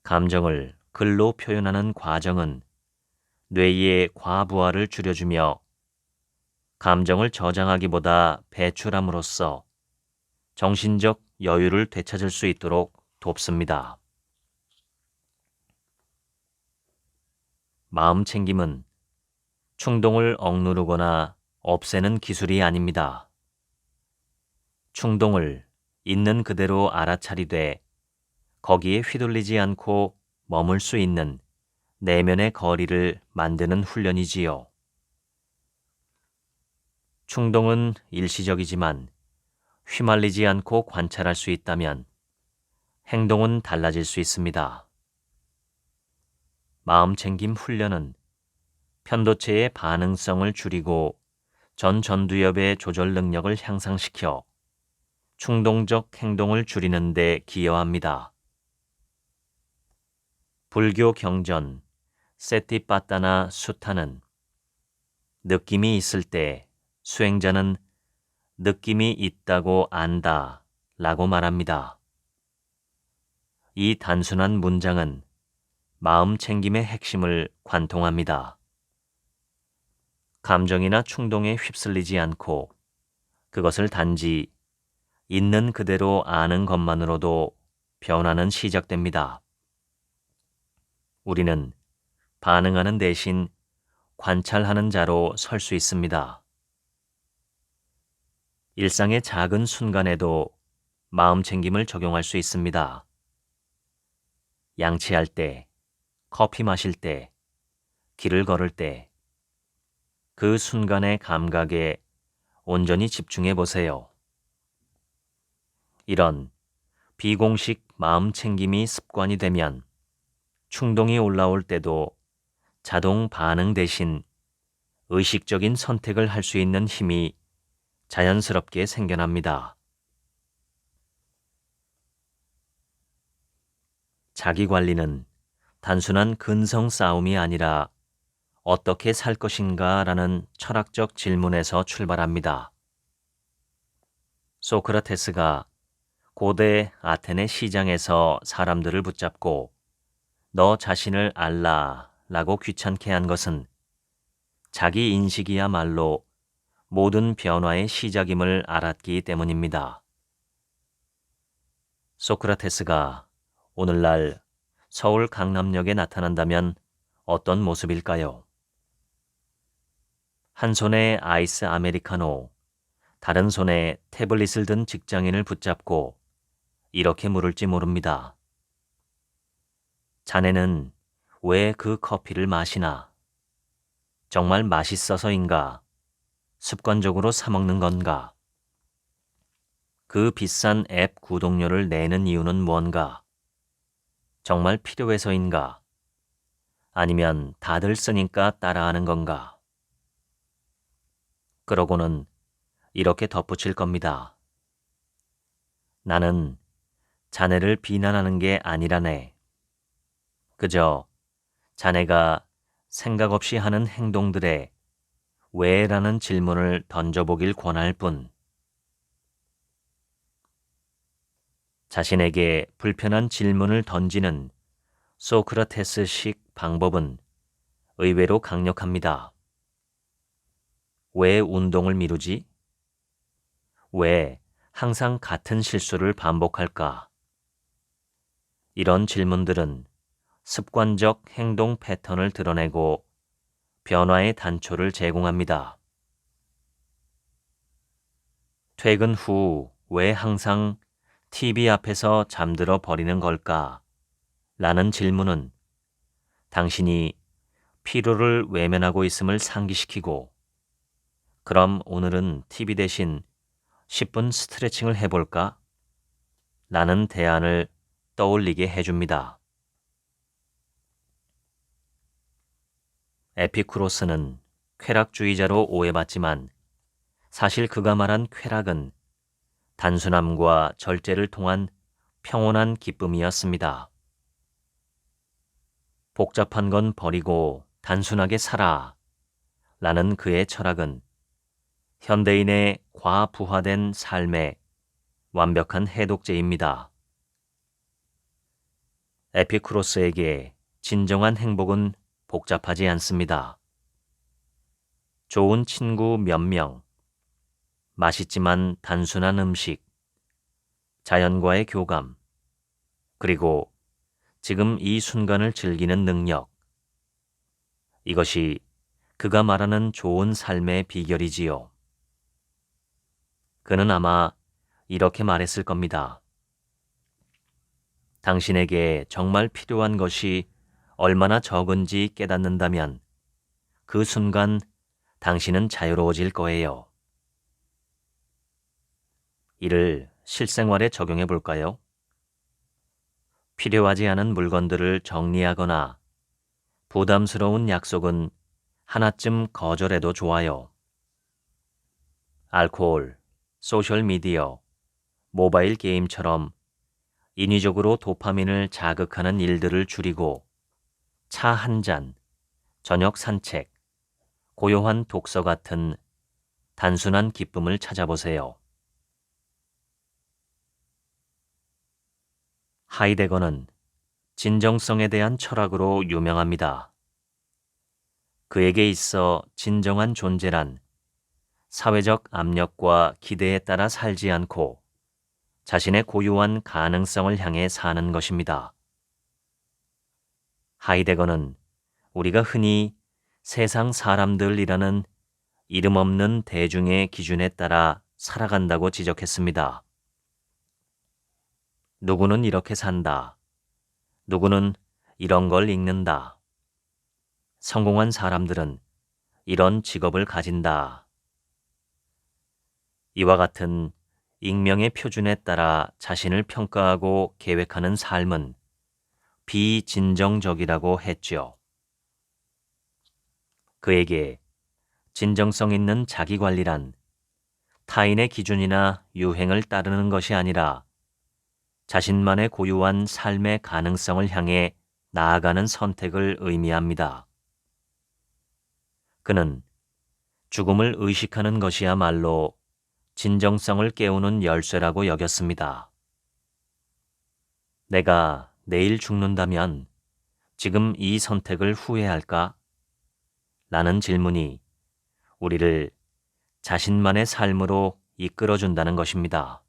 감정을 글로 표현하는 과정은 뇌의 과부하를 줄여주며 감정을 저장하기보다 배출함으로써 정신적 여유를 되찾을 수 있도록 돕습니다. 마음 챙김은 충동을 억누르거나 없애는 기술이 아닙니다. 충동을 있는 그대로 알아차리되 거기에 휘둘리지 않고 머물 수 있는 내면의 거리를 만드는 훈련이지요. 충동은 일시적이지만 휘말리지 않고 관찰할 수 있다면 행동은 달라질 수 있습니다. 마음챙김 훈련은 편도체의 반응성을 줄이고 전두엽의 조절 능력을 향상시켜 충동적 행동을 줄이는 데 기여합니다. 불교 경전 세티빠따나 수타는 느낌이 있을 때 수행자는 느낌이 있다고 안다 라고 말합니다. 이 단순한 문장은 마음 챙김의 핵심을 관통합니다. 감정이나 충동에 휩쓸리지 않고 그것을 단지 있는 그대로 아는 것만으로도 변화는 시작됩니다. 우리는 반응하는 대신 관찰하는 자로 설 수 있습니다. 일상의 작은 순간에도 마음 챙김을 적용할 수 있습니다. 양치할 때, 커피 마실 때, 길을 걸을 때, 그 순간의 감각에 온전히 집중해 보세요. 이런 비공식 마음 챙김이 습관이 되면 충동이 올라올 때도 자동 반응 대신 의식적인 선택을 할 수 있는 힘이 자연스럽게 생겨납니다. 자기 관리는 단순한 근성 싸움이 아니라 어떻게 살 것인가 라는 철학적 질문에서 출발합니다. 소크라테스가 고대 아테네 시장에서 사람들을 붙잡고 너 자신을 알라 라고 귀찮게 한 것은 자기 인식이야말로 모든 변화의 시작임을 알았기 때문입니다. 소크라테스가 오늘날 서울 강남역에 나타난다면 어떤 모습일까요? 한 손에 아이스 아메리카노, 다른 손에 태블릿을 든 직장인을 붙잡고 이렇게 물을지 모릅니다. 자네는 왜 그 커피를 마시나? 정말 맛있어서인가? 습관적으로 사 먹는 건가? 그 비싼 앱 구독료를 내는 이유는 뭔가? 정말 필요해서인가? 아니면 다들 쓰니까 따라하는 건가? 그러고는 이렇게 덧붙일 겁니다. 나는 자네를 비난하는 게 아니라네. 그저 자네가 생각 없이 하는 행동들에 왜라는 질문을 던져보길 권할 뿐. 자신에게 불편한 질문을 던지는 소크라테스식 방법은 의외로 강력합니다. 왜 운동을 미루지? 왜 항상 같은 실수를 반복할까? 이런 질문들은 습관적 행동 패턴을 드러내고 변화의 단초를 제공합니다. 퇴근 후 왜 항상 TV 앞에서 잠들어 버리는 걸까? 라는 질문은 당신이 피로를 외면하고 있음을 상기시키고 그럼 오늘은 TV 대신 10분 스트레칭을 해볼까? 라는 대안을 떠올리게 해줍니다. 에피쿠로스는 쾌락주의자로 오해받지만 사실 그가 말한 쾌락은 단순함과 절제를 통한 평온한 기쁨이었습니다. 복잡한 건 버리고 단순하게 살아 라는 그의 철학은 현대인의 과부하된 삶의 완벽한 해독제입니다. 에피쿠로스에게 진정한 행복은 복잡하지 않습니다. 좋은 친구 몇 명, 맛있지만 단순한 음식, 자연과의 교감, 그리고 지금 이 순간을 즐기는 능력. 이것이 그가 말하는 좋은 삶의 비결이지요. 그는 아마 이렇게 말했을 겁니다. 당신에게 정말 필요한 것이 얼마나 적은지 깨닫는다면 그 순간 당신은 자유로워질 거예요. 이를 실생활에 적용해 볼까요? 필요하지 않은 물건들을 정리하거나 부담스러운 약속은 하나쯤 거절해도 좋아요. 알코올, 소셜미디어, 모바일 게임처럼 인위적으로 도파민을 자극하는 일들을 줄이고 차 한 잔, 저녁 산책, 고요한 독서 같은 단순한 기쁨을 찾아보세요. 하이데거는 진정성에 대한 철학으로 유명합니다. 그에게 있어 진정한 존재란 사회적 압력과 기대에 따라 살지 않고 자신의 고유한 가능성을 향해 사는 것입니다. 하이데거는 우리가 흔히 세상 사람들이라는 이름 없는 대중의 기준에 따라 살아간다고 지적했습니다. 누구는 이렇게 산다. 누구는 이런 걸 읽는다. 성공한 사람들은 이런 직업을 가진다. 이와 같은 익명의 표준에 따라 자신을 평가하고 계획하는 삶은 비진정적이라고 했죠. 그에게 진정성 있는 자기관리란 타인의 기준이나 유행을 따르는 것이 아니라 자신만의 고유한 삶의 가능성을 향해 나아가는 선택을 의미합니다. 그는 죽음을 의식하는 것이야말로 진정성을 깨우는 열쇠라고 여겼습니다. 내가 내일 죽는다면 지금 이 선택을 후회할까? 라는 질문이 우리를 자신만의 삶으로 이끌어준다는 것입니다.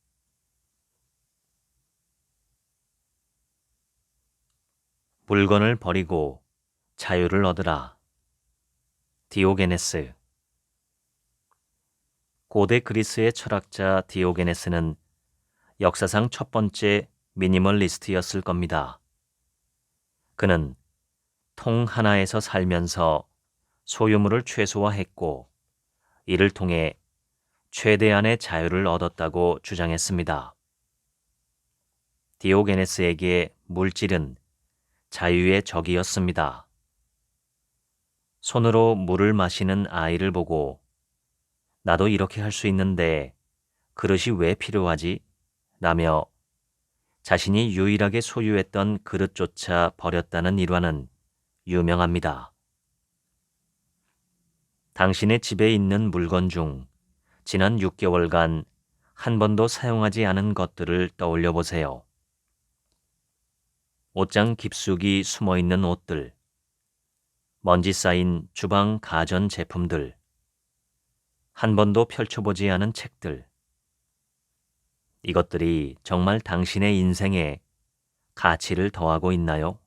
물건을 버리고 자유를 얻으라. 디오게네스. 고대 그리스의 철학자 디오게네스는 역사상 첫 번째 미니멀리스트였을 겁니다. 그는 통 하나에서 살면서 소유물을 최소화했고 이를 통해 최대한의 자유를 얻었다고 주장했습니다. 디오게네스에게 물질은 자유의 적이었습니다. 손으로 물을 마시는 아이를 보고 나도 이렇게 할 수 있는데 그릇이 왜 필요하지? 라며 자신이 유일하게 소유했던 그릇조차 버렸다는 일화는 유명합니다. 당신의 집에 있는 물건 중 지난 6개월간 한 번도 사용하지 않은 것들을 떠올려 보세요. 옷장 깊숙이 숨어 있는 옷들, 먼지 쌓인 주방 가전 제품들, 한 번도 펼쳐보지 않은 책들. 이것들이 정말 당신의 인생에 가치를 더하고 있나요?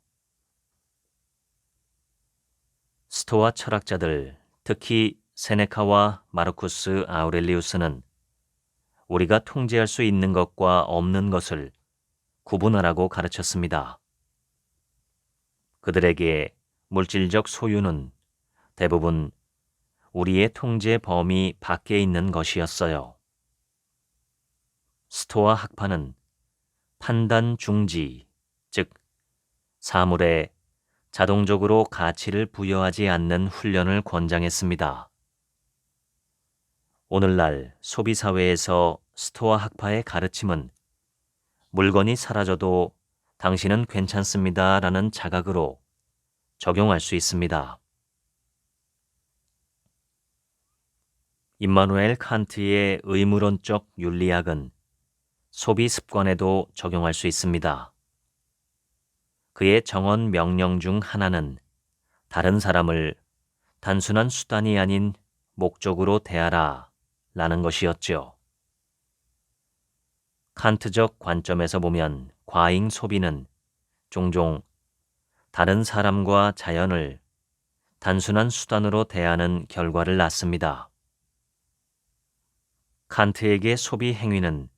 스토아 철학자들, 특히 세네카와 마르쿠스 아우렐리우스는 우리가 통제할 수 있는 것과 없는 것을 구분하라고 가르쳤습니다. 그들에게 물질적 소유는 대부분 우리의 통제 범위 밖에 있는 것이었어요. 스토아 학파는 판단 중지, 즉 사물에 자동적으로 가치를 부여하지 않는 훈련을 권장했습니다. 오늘날 소비사회에서 스토아 학파의 가르침은 물건이 사라져도 당신은 괜찮습니다 라는 자각으로 적용할 수 있습니다. 임마누엘 칸트의 의무론적 윤리학은 소비 습관에도 적용할 수 있습니다. 그의 정언 명령 중 하나는 다른 사람을 단순한 수단이 아닌 목적으로 대하라 라는 것이었죠. 칸트적 관점에서 보면 과잉 소비는 종종 다른 사람과 자연을 단순한 수단으로 대하는 결과를 낳습니다. 칸트에게 소비 행위는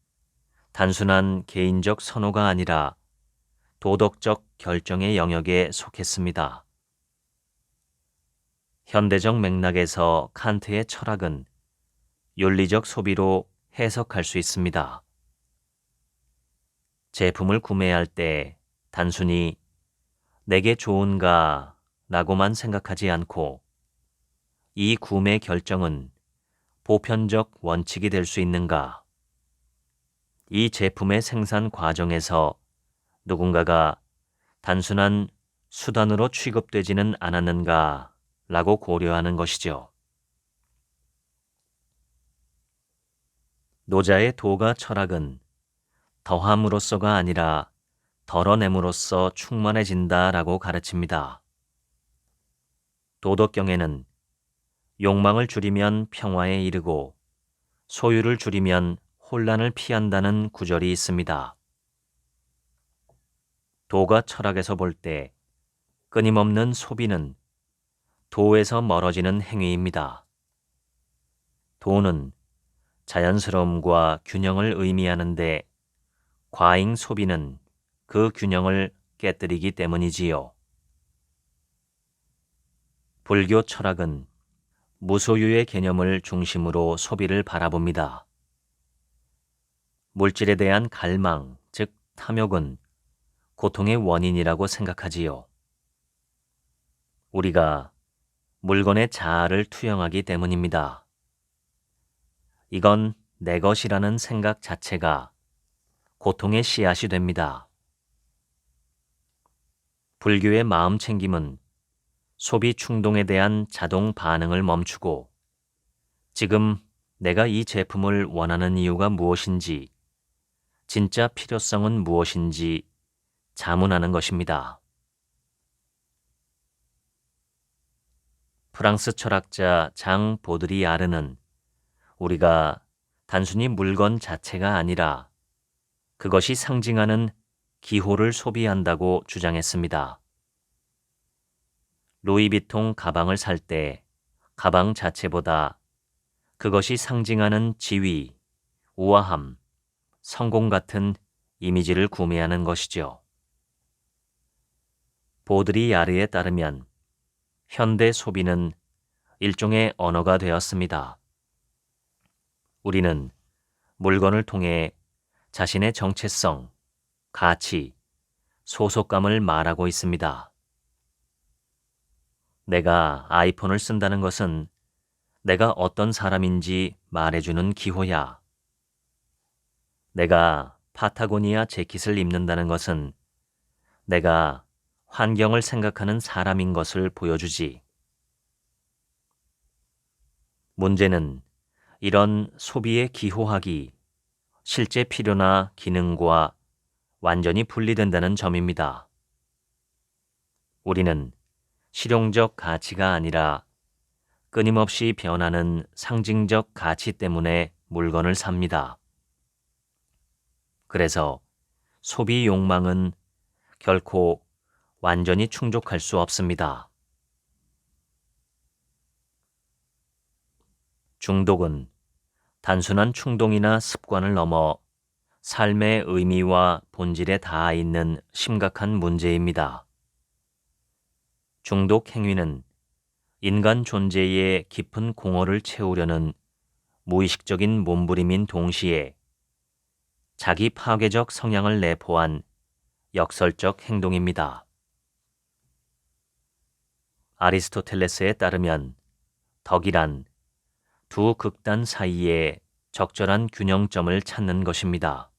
단순한 개인적 선호가 아니라 도덕적 결정의 영역에 속했습니다. 현대적 맥락에서 칸트의 철학은 윤리적 소비로 해석할 수 있습니다. 제품을 구매할 때 단순히 내게 좋은가 라고만 생각하지 않고 이 구매 결정은 보편적 원칙이 될 수 있는가, 이 제품의 생산 과정에서 누군가가 단순한 수단으로 취급되지는 않았는가 라고 고려하는 것이죠. 노자의 도가 철학은 더함으로써가 아니라 덜어냄으로써 충만해진다라고 가르칩니다. 도덕경에는 욕망을 줄이면 평화에 이르고 소유를 줄이면 혼란을 피한다는 구절이 있습니다. 도가 철학에서 볼 때 끊임없는 소비는 도에서 멀어지는 행위입니다. 도는 자연스러움과 균형을 의미하는데 과잉 소비는 그 균형을 깨뜨리기 때문이지요. 불교 철학은 무소유의 개념을 중심으로 소비를 바라봅니다. 물질에 대한 갈망, 즉 탐욕은 고통의 원인이라고 생각하지요. 우리가 물건의 자아를 투영하기 때문입니다. 이건 내 것이라는 생각 자체가 고통의 씨앗이 됩니다. 불교의 마음 챙김은 소비 충동에 대한 자동 반응을 멈추고 지금 내가 이 제품을 원하는 이유가 무엇인지, 진짜 필요성은 무엇인지 자문하는 것입니다. 프랑스 철학자 장 보드리아르는 우리가 단순히 물건 자체가 아니라 그것이 상징하는 기호를 소비한다고 주장했습니다. 루이비통 가방을 살 때 가방 자체보다 그것이 상징하는 지위, 우아함, 성공 같은 이미지를 구매하는 것이죠. 보드리아르에 따르면 현대 소비는 일종의 언어가 되었습니다. 우리는 물건을 통해 자신의 정체성, 가치, 소속감을 말하고 있습니다. 내가 아이폰을 쓴다는 것은 내가 어떤 사람인지 말해주는 기호야. 내가 파타고니아 재킷을 입는다는 것은 내가 환경을 생각하는 사람인 것을 보여주지. 문제는 이런 소비의 기호학이 실제 필요나 기능과 완전히 분리된다는 점입니다. 우리는 실용적 가치가 아니라 끊임없이 변하는 상징적 가치 때문에 물건을 삽니다. 그래서 소비 욕망은 결코 완전히 충족할 수 없습니다. 중독은 단순한 충동이나 습관을 넘어 삶의 의미와 본질에 닿아 있는 심각한 문제입니다. 중독 행위는 인간 존재의 깊은 공허를 채우려는 무의식적인 몸부림인 동시에 자기 파괴적 성향을 내포한 역설적 행동입니다. 아리스토텔레스에 따르면 덕이란 두 극단 사이에 적절한 균형점을 찾는 것입니다.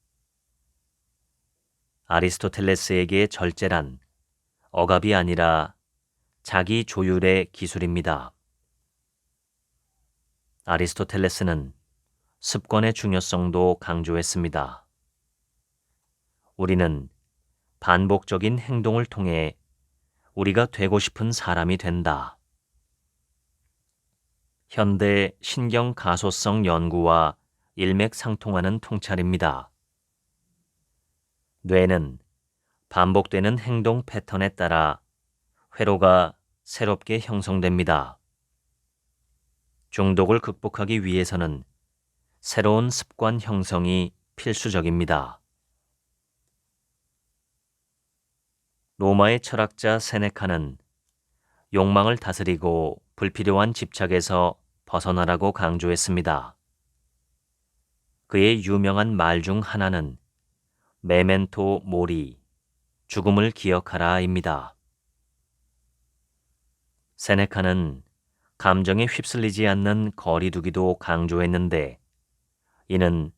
아리스토텔레스에게 절제란 억압이 아니라 자기 조율의 기술입니다. 아리스토텔레스는 습관의 중요성도 강조했습니다. 우리는 반복적인 행동을 통해 우리가 되고 싶은 사람이 된다. 현대 신경 가소성 연구와 일맥상통하는 통찰입니다. 뇌는 반복되는 행동 패턴에 따라 회로가 새롭게 형성됩니다. 중독을 극복하기 위해서는 새로운 습관 형성이 필수적입니다. 로마의 철학자 세네카는 욕망을 다스리고 불필요한 집착에서 벗어나라고 강조했습니다. 그의 유명한 말 중 하나는 메멘토 모리, 죽음을 기억하라입니다. 세네카는 감정에 휩쓸리지 않는 거리두기도 강조했는데 이는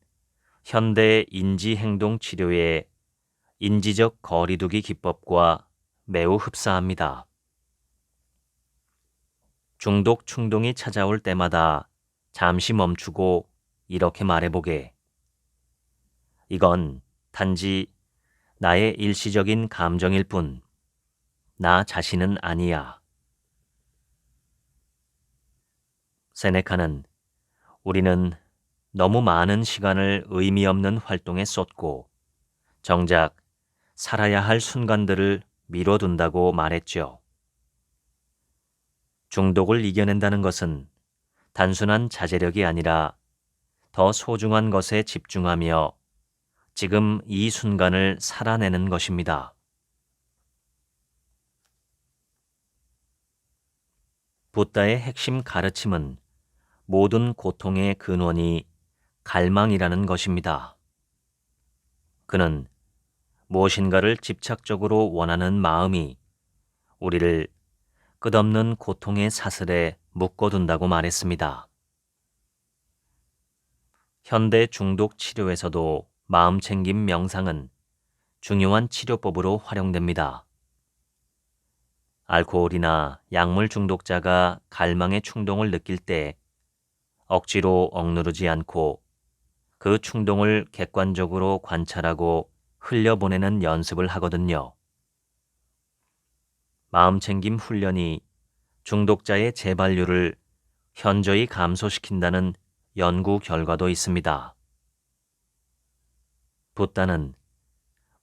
현대 인지행동 치료의 인지적 거리두기 기법과 매우 흡사합니다. 중독 충동이 찾아올 때마다 잠시 멈추고 이렇게 말해보게. 이건 단지 나의 일시적인 감정일 뿐, 나 자신은 아니야. 세네카는 우리는 너무 많은 시간을 의미 없는 활동에 쏟고 정작 살아야 할 순간들을 미뤄둔다고 말했죠. 중독을 이겨낸다는 것은 단순한 자제력이 아니라 더 소중한 것에 집중하며 지금 이 순간을 살아내는 것입니다. 붓다의 핵심 가르침은 모든 고통의 근원이 갈망이라는 것입니다. 그는 무엇인가를 집착적으로 원하는 마음이 우리를 끝없는 고통의 사슬에 묶어둔다고 말했습니다. 현대 중독 치료에서도 마음챙김 명상은 중요한 치료법으로 활용됩니다. 알코올이나 약물 중독자가 갈망의 충동을 느낄 때 억지로 억누르지 않고 그 충동을 객관적으로 관찰하고 흘려보내는 연습을 하거든요. 마음챙김 훈련이 중독자의 재발률을 현저히 감소시킨다는 연구 결과도 있습니다. 붓다는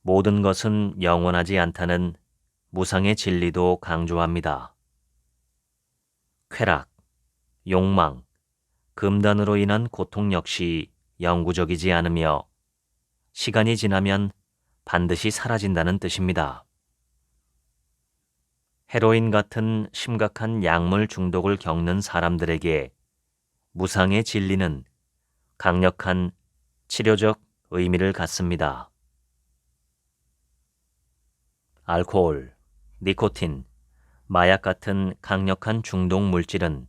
모든 것은 영원하지 않다는 무상의 진리도 강조합니다. 쾌락, 욕망, 금단으로 인한 고통 역시 영구적이지 않으며 시간이 지나면 반드시 사라진다는 뜻입니다. 헤로인 같은 심각한 약물 중독을 겪는 사람들에게 무상의 진리는 강력한 치료적 의미를 갖습니다. 알코올, 니코틴, 마약 같은 강력한 중독 물질은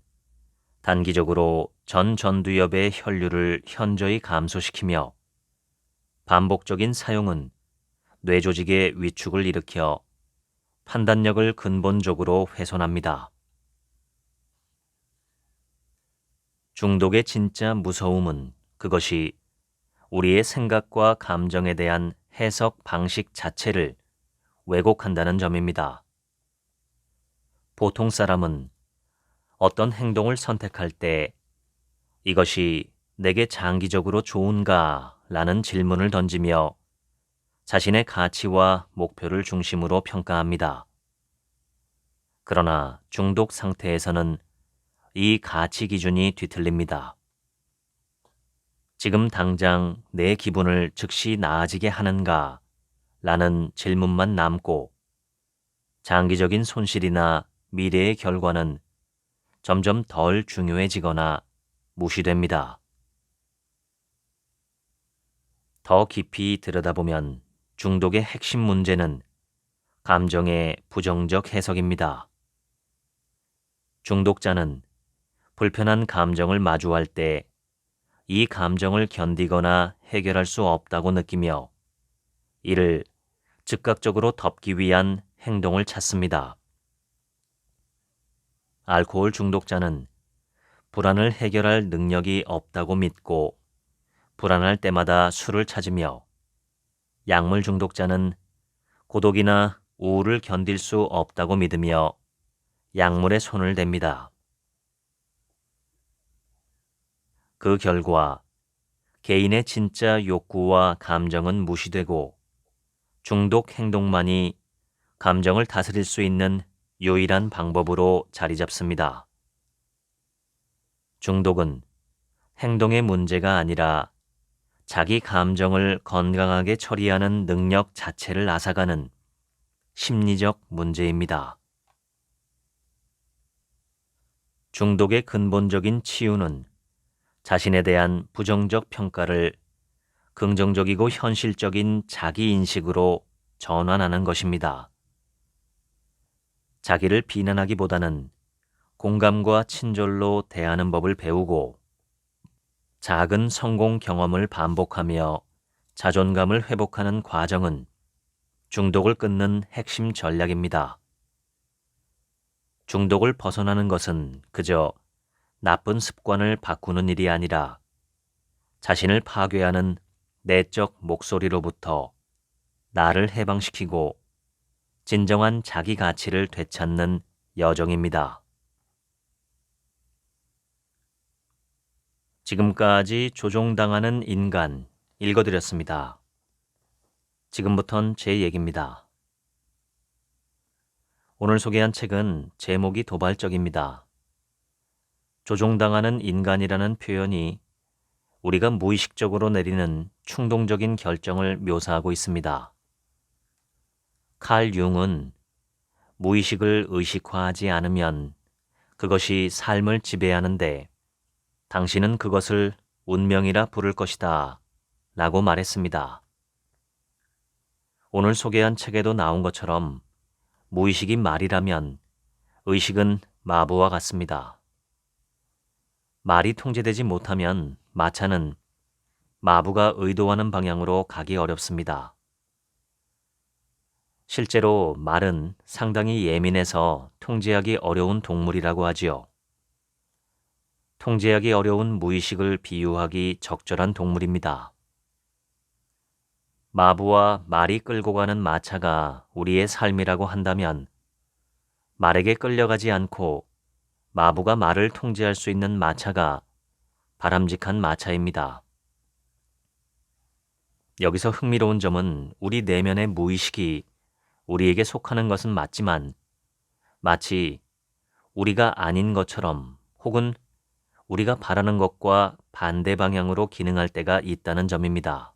단기적으로 전 전두엽의 혈류를 현저히 감소시키며 반복적인 사용은 뇌 조직의 위축을 일으켜 판단력을 근본적으로 훼손합니다. 중독의 진짜 무서움은 그것이 우리의 생각과 감정에 대한 해석 방식 자체를 왜곡한다는 점입니다. 보통 사람은 어떤 행동을 선택할 때 이것이 내게 장기적으로 좋은가? 라는 질문을 던지며 자신의 가치와 목표를 중심으로 평가합니다. 그러나 중독 상태에서는 이 가치 기준이 뒤틀립니다. 지금 당장 내 기분을 즉시 나아지게 하는가? 라는 질문만 남고 장기적인 손실이나 미래의 결과는 점점 덜 중요해지거나 무시됩니다. 더 깊이 들여다보면 중독의 핵심 문제는 감정의 부정적 해석입니다. 중독자는 불편한 감정을 마주할 때 이 감정을 견디거나 해결할 수 없다고 느끼며 이를 즉각적으로 덮기 위한 행동을 찾습니다. 알코올 중독자는 불안을 해결할 능력이 없다고 믿고 불안할 때마다 술을 찾으며 약물 중독자는 고독이나 우울을 견딜 수 없다고 믿으며 약물에 손을 댑니다. 그 결과 개인의 진짜 욕구와 감정은 무시되고 중독 행동만이 감정을 다스릴 수 있는 유일한 방법으로 자리 잡습니다. 중독은 행동의 문제가 아니라 자기 감정을 건강하게 처리하는 능력 자체를 앗아가는 심리적 문제입니다. 중독의 근본적인 치유는 자신에 대한 부정적 평가를 긍정적이고 현실적인 자기인식으로 전환하는 것입니다. 자기를 비난하기보다는 공감과 친절로 대하는 법을 배우고 작은 성공 경험을 반복하며 자존감을 회복하는 과정은 중독을 끊는 핵심 전략입니다. 중독을 벗어나는 것은 그저 나쁜 습관을 바꾸는 일이 아니라 자신을 파괴하는 내적 목소리로부터 나를 해방시키고 진정한 자기 가치를 되찾는 여정입니다. 지금까지 조종당하는 인간 읽어드렸습니다. 지금부턴 제 얘기입니다. 오늘 소개한 책은 제목이 도발적입니다. 조종당하는 인간이라는 표현이 우리가 무의식적으로 내리는 충동적인 결정을 묘사하고 있습니다. 칼 융은 무의식을 의식화하지 않으면 그것이 삶을 지배하는데 당신은 그것을 운명이라 부를 것이다 라고 말했습니다. 오늘 소개한 책에도 나온 것처럼 무의식이 말이라면 의식은 마부와 같습니다. 말이 통제되지 못하면 마차는 마부가 의도하는 방향으로 가기 어렵습니다. 실제로 말은 상당히 예민해서 통제하기 어려운 동물이라고 하지요. 통제하기 어려운 무의식을 비유하기 적절한 동물입니다. 마부와 말이 끌고 가는 마차가 우리의 삶이라고 한다면 말에게 끌려가지 않고 마부가 말을 통제할 수 있는 마차가 바람직한 마차입니다. 여기서 흥미로운 점은 우리 내면의 무의식이 우리에게 속하는 것은 맞지만 마치 우리가 아닌 것처럼 혹은 우리가 바라는 것과 반대 방향으로 기능할 때가 있다는 점입니다.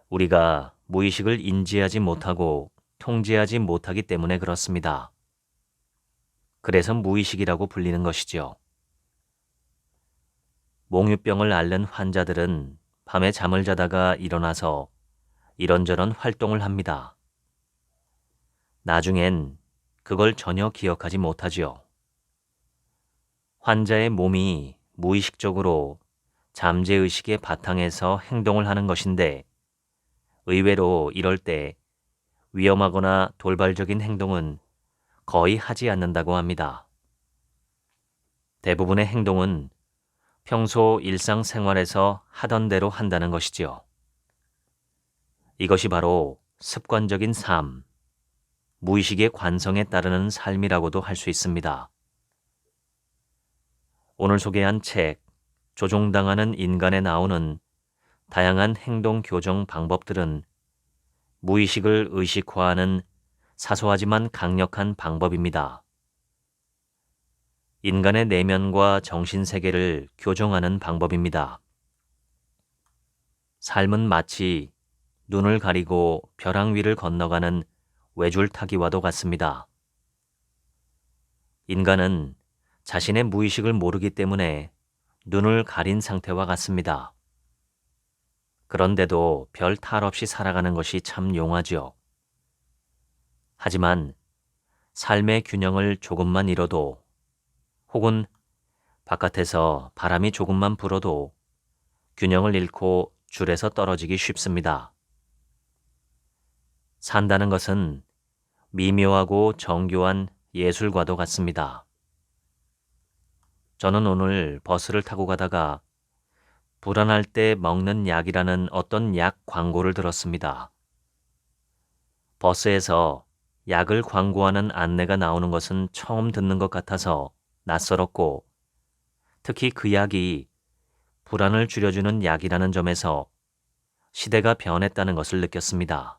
우리가 무의식을 인지하지 못하고 통제하지 못하기 때문에 그렇습니다. 그래서 무의식이라고 불리는 것이죠. 몽유병을 앓는 환자들은 밤에 잠을 자다가 일어나서 이런저런 활동을 합니다. 나중엔 그걸 전혀 기억하지 못하지요. 환자의 몸이 무의식적으로 잠재의식의 바탕에서 행동을 하는 것인데 의외로 이럴 때 위험하거나 돌발적인 행동은 거의 하지 않는다고 합니다. 대부분의 행동은 평소 일상생활에서 하던 대로 한다는 것이지요. 이것이 바로 습관적인 삶, 무의식의 관성에 따르는 삶이라고도 할 수 있습니다. 오늘 소개한 책, 조종당하는 인간에 나오는 다양한 행동 교정 방법들은 무의식을 의식화하는 사소하지만 강력한 방법입니다. 인간의 내면과 정신세계를 교정하는 방법입니다. 삶은 마치 눈을 가리고 벼랑 위를 건너가는 외줄타기와도 같습니다. 인간은 자신의 무의식을 모르기 때문에 눈을 가린 상태와 같습니다. 그런데도 별 탈 없이 살아가는 것이 참 용하지요. 하지만 삶의 균형을 조금만 잃어도 혹은 바깥에서 바람이 조금만 불어도 균형을 잃고 줄에서 떨어지기 쉽습니다. 산다는 것은 미묘하고 정교한 예술과도 같습니다. 저는 오늘 버스를 타고 가다가 불안할 때 먹는 약이라는 어떤 약 광고를 들었습니다. 버스에서 약을 광고하는 안내가 나오는 것은 처음 듣는 것 같아서 낯설었고 특히 그 약이 불안을 줄여주는 약이라는 점에서 시대가 변했다는 것을 느꼈습니다.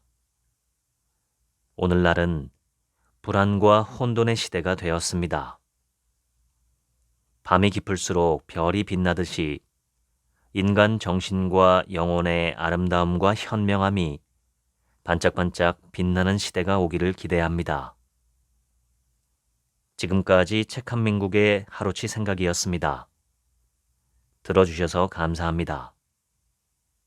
오늘날은 불안과 혼돈의 시대가 되었습니다. 밤이 깊을수록 별이 빛나듯이 인간 정신과 영혼의 아름다움과 현명함이 반짝반짝 빛나는 시대가 오기를 기대합니다. 지금까지 책 한 민국의 하루치 생각이었습니다. 들어주셔서 감사합니다.